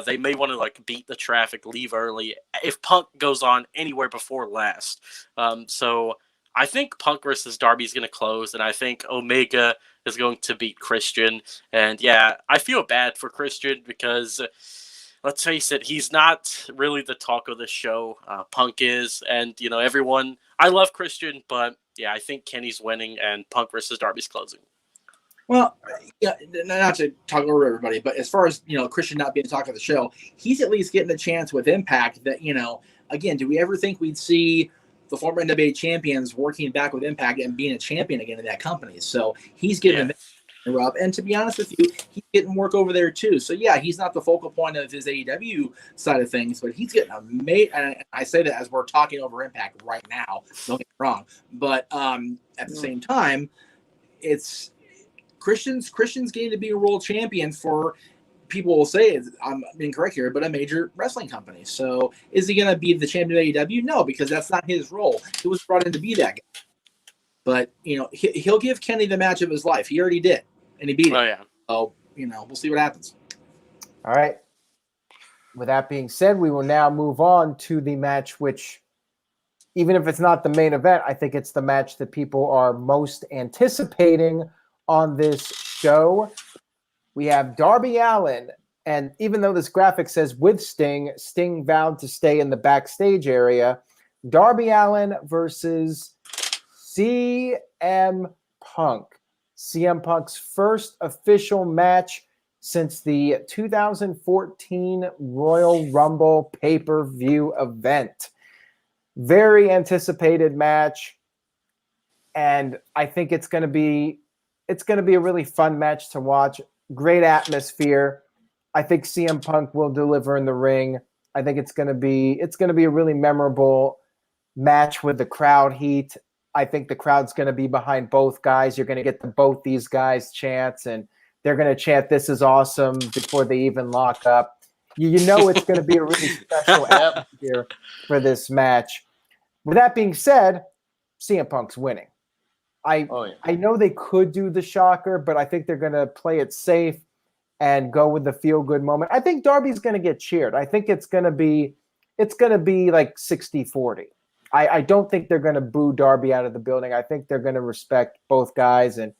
they may want to beat the traffic, leave early if Punk goes on anywhere before last. So I think Punk versus Darby is going to close, and I think Omega is going to beat Christian. And yeah, I feel bad for Christian because let's face it, he's not really the talk of the show. Punk is, and everyone. I love Christian, but yeah, I think Kenny's winning, and Punk versus Darby's closing. Well, yeah, not to talk over everybody, but as far as Christian not being the talk of the show, he's at least getting a chance with Impact. That again, do we ever think we'd see the former NWA champions working back with Impact and being a champion again in that company? So he's getting a rub, and to be honest with you, he's getting work over there too. So yeah, he's not the focal point of his AEW side of things, but he's getting and I say that as we're talking over Impact right now. Don't get me wrong, but at the same time, it's. Christian's getting to be a world champion for, people will say, I'm incorrect here, but a major wrestling company. So is he going to be the champion of AEW? No, because that's not his role. He was brought in to be that guy. But, he'll give Kenny the match of his life. He already did, and he beat him. Oh, yeah. So, we'll see what happens. All right. With that being said, we will now move on to the match which, even if it's not the main event, I think it's the match that people are most anticipating on this show. We have Darby Allin, and even though this graphic says with Sting vowed to stay in the backstage area. Darby Allin versus CM Punk. CM Punk's first official match since the 2014 Royal Rumble pay-per-view event. Very anticipated match, and I think it's going to be a really fun match to watch. Great atmosphere. I think CM Punk will deliver in the ring. I think it's going to be a really memorable match with the crowd heat. I think the crowd's going to be behind both guys. You're going to get both these guys chants, and they're going to chant "This is awesome" before they even lock up. It's going to be a really special atmosphere for this match. With that being said, CM Punk's winning. I know they could do the shocker, but I think they're going to play it safe and go with the feel-good moment. I think Darby's going to get cheered. I think it's going to be like 60-40. I don't think they're going to boo Darby out of the building. I think they're going to respect both guys, and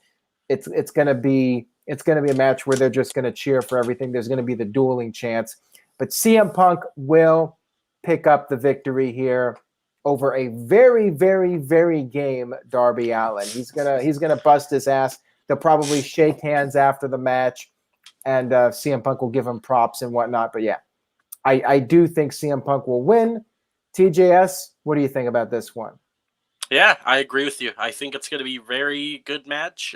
it's going to be a match where they're just going to cheer for everything. There's going to be the dueling chants, but CM Punk will pick up the victory here over a very, very, very game Darby Allin. He's gonna bust his ass. They'll probably shake hands after the match, and CM Punk will give him props and whatnot. But yeah, I do think CM Punk will win. TJS, what do you think about this one? Yeah, I agree with you. I think it's going to be a very good match.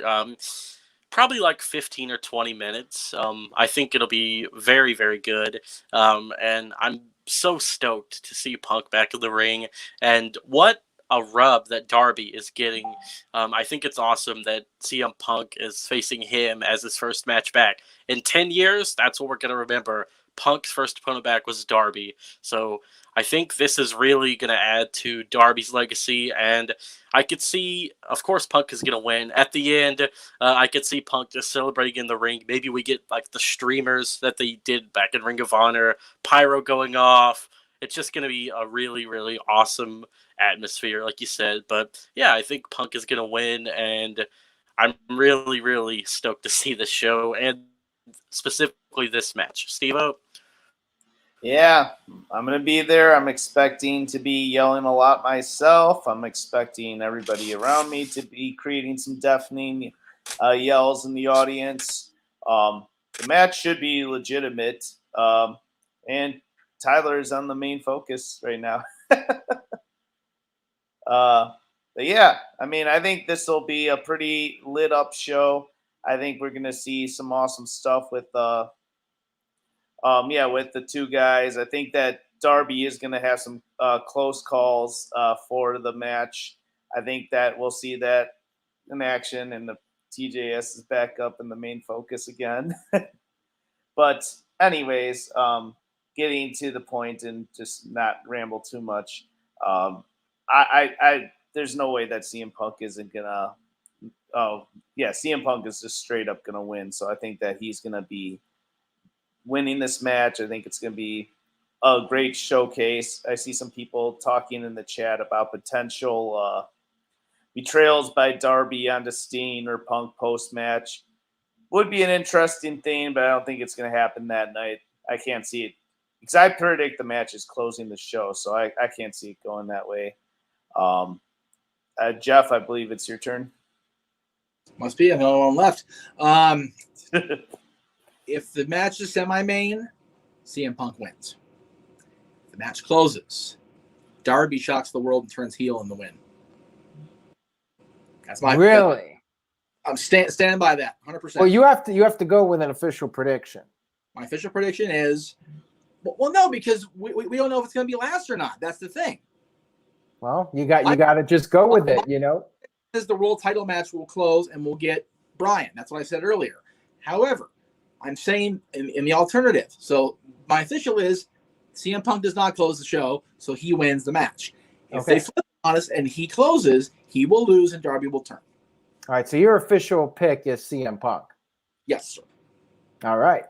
Probably like 15 or 20 minutes. I think it'll be very, very good. And I'm so stoked to see Punk back in the ring. And what a rub that Darby is getting. I think it's awesome that CM Punk is facing him as his first match back. In 10 years, that's what we're going to remember. Punk's first opponent back was Darby. So I think this is really going to add to Darby's legacy. And I could see, of course, Punk is going to win. At the end, I could see Punk just celebrating in the ring. Maybe we get like the streamers that they did back in Ring of Honor, pyro going off. It's just going to be a really, really awesome atmosphere, like you said. But yeah, I think Punk is going to win, and I'm really, really stoked to see this show and specifically this match. Steve-O? Yeah, I'm going to be there. I'm expecting to be yelling a lot myself. I'm expecting everybody around me to be creating some deafening yells in the audience. The match should be legitimate. And Tyler is on the main focus right now. But yeah, I mean, I think this will be a pretty lit up show. I think we're going to see some awesome stuff with with the two guys. I think that Darby is going to have some close calls for the match. I think that we'll see that in action, and the TJS is back up in the main focus again. But anyways, getting to the point and just not ramble too much. There's no way that CM Punk isn't gonna. Oh yeah, CM Punk is just straight up gonna win. So I think that he's gonna be winning this match. I think it's gonna be a great showcase. I see some people talking in the chat about potential betrayals by Darby onto Steen or Punk post match. Would be an interesting thing, but I don't think it's gonna happen that night. I can't see it because I predict the match is closing the show, so I can't see it going that way. Jeff, I believe it's your turn. Must be. I'm the only one left. If the match is semi-main, CM Punk wins. If the match closes, Darby shocks the world and turns heel in the win. That's my really. I'm standing by that 100%. Well, you have to go with an official prediction. My official prediction is, well, no, because we don't know if it's going to be last or not. That's the thing. Well, you got to just go with it, Is the world title match will close and we'll get Bryan. That's what I said earlier. However, I'm saying in the alternative. So my official is CM Punk does not close the show, so he wins the match. If they flip on us and he closes, he will lose and Darby will turn. All right, so your official pick is CM Punk. Yes, sir. All right.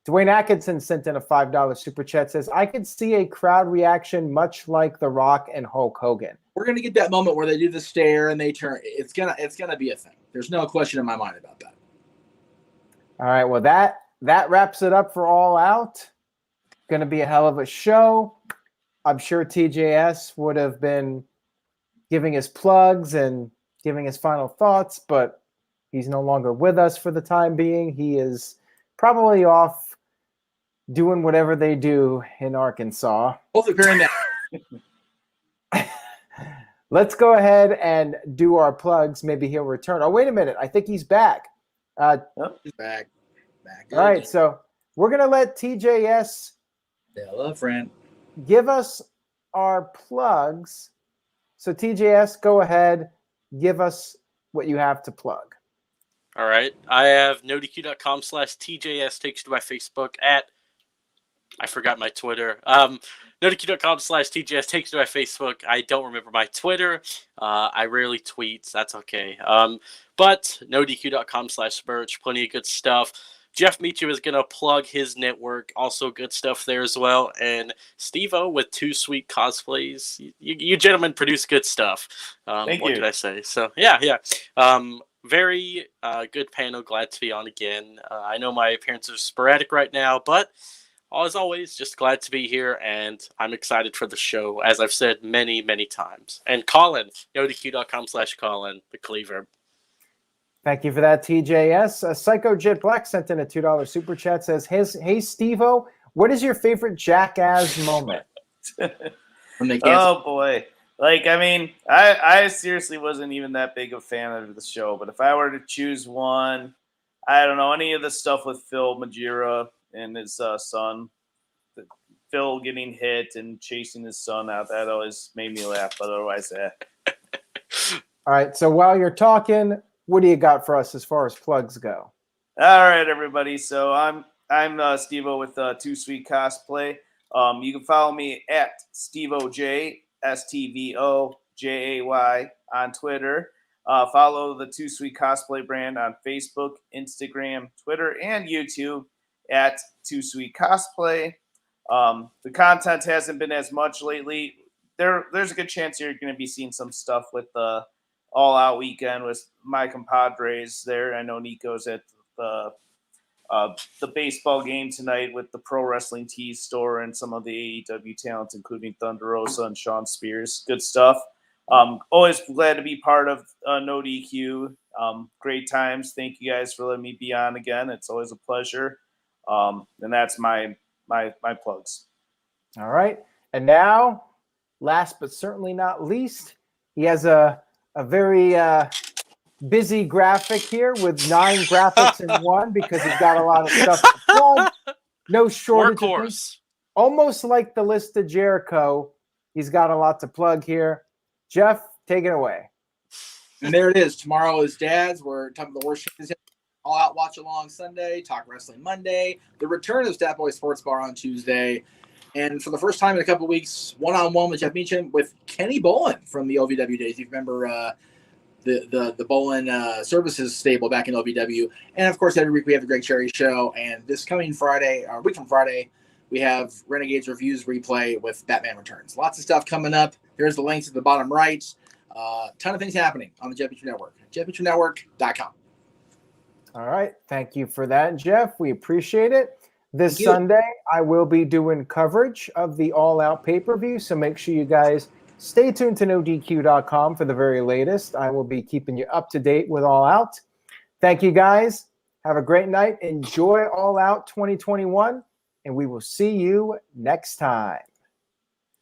Dwayne Atkinson sent in a $5 super chat, says, I could see a crowd reaction much like The Rock and Hulk Hogan. We're gonna get that moment where they do the stare and they turn. It's gonna be a thing. There's no question in my mind about that. All right, well that wraps it up for All Out. Going to be a hell of a show. I'm sure TJS would have been giving his plugs and giving his final thoughts, but he's no longer with us for the time being. He is probably off doing whatever they do in Arkansas. Hopefully, appearing that. Let's go ahead and do our plugs. Maybe he'll return. Oh, wait a minute. I think he's back. He's back. All right, so we're going to let TJS hello, friend. give us our plugs. So TJS, go ahead. Give us what you have to plug. All right. I have nodq.com/TJS takes you to my Facebook at, I forgot my Twitter. nodq.com/TJS takes you to my Facebook. I don't remember my Twitter. I rarely tweet. So that's okay. But nodq.com/merch. Plenty of good stuff. Jeff Michu is going to plug his network. Also good stuff there as well. And Steve-O with 2 sweet cosplays. You gentlemen produce good stuff. Thank what you. can I say? So, yeah. Very good panel. Glad to be on again. I know my appearances are sporadic right now, but as always, just glad to be here, and I'm excited for the show, as I've said many, many times. And Colin, nodq.com/Colin, the Cleaver. Thank you for that, TJS. Psycho Jet Black sent in a $2 super chat, says, hey, Steve-O, what is your favorite jackass moment? Oh, boy. Like, I mean, I seriously wasn't even that big a fan of the show, but if I were to choose one, I don't know, any of the stuff with Phil Majira and his son, Phil getting hit and chasing his son out, that always made me laugh, but otherwise, All right, so while you're talking, what do you got for us as far as plugs go? All right, everybody. So I'm I'm Steve-O with Too Sweet Cosplay. You can follow me at SteveOJ, STVOJAY on Twitter. Follow the Too Sweet Cosplay brand on Facebook, Instagram, Twitter, and YouTube at Too Sweet Cosplay. The content hasn't been as much lately. There's a good chance you're going to be seeing some stuff with the All Out weekend with my compadres there. I know Nico's at the baseball game tonight with the Pro Wrestling Tees store and some of the AEW talents, including Thunder Rosa and Sean Spears. Good stuff. Always glad to be part of No DQ. Great times. Thank you guys for letting me be on again. It's always a pleasure. And that's my plugs. All right. And now, last but certainly not least, he has a very busy graphic here with 9 graphics in one because he's got a lot of stuff to plug. No shortage of things. Almost like the list of Jericho. He's got a lot to plug here. Jeff, take it away. And there it is. Tomorrow is Dad's. We're talking about the worst shows. All Out Watch Along Sunday, Talk Wrestling Monday, the return of Stat Boy Sports Bar on Tuesday, and for the first time in a couple of weeks, one-on-one with Jeff Meacham with Kenny Bolin from the OVW days. You remember the Bolin services stable back in OVW. And, of course, every week we have the Greg Cherry Show. And this coming Friday, or a week from Friday, we have Renegades Reviews replay with Batman Returns. Lots of stuff coming up. There's the links at the bottom right. Ton of things happening on the Jeff Meacham Network. JeffMeachamNetwork.com. All right. Thank you for that, Jeff. We appreciate it. This Sunday, I will be doing coverage of the All Out pay-per-view, so make sure you guys stay tuned to NoDQ.com for the very latest. I will be keeping you up to date with All Out. Thank you, guys. Have a great night. Enjoy All Out 2021, and we will see you next time.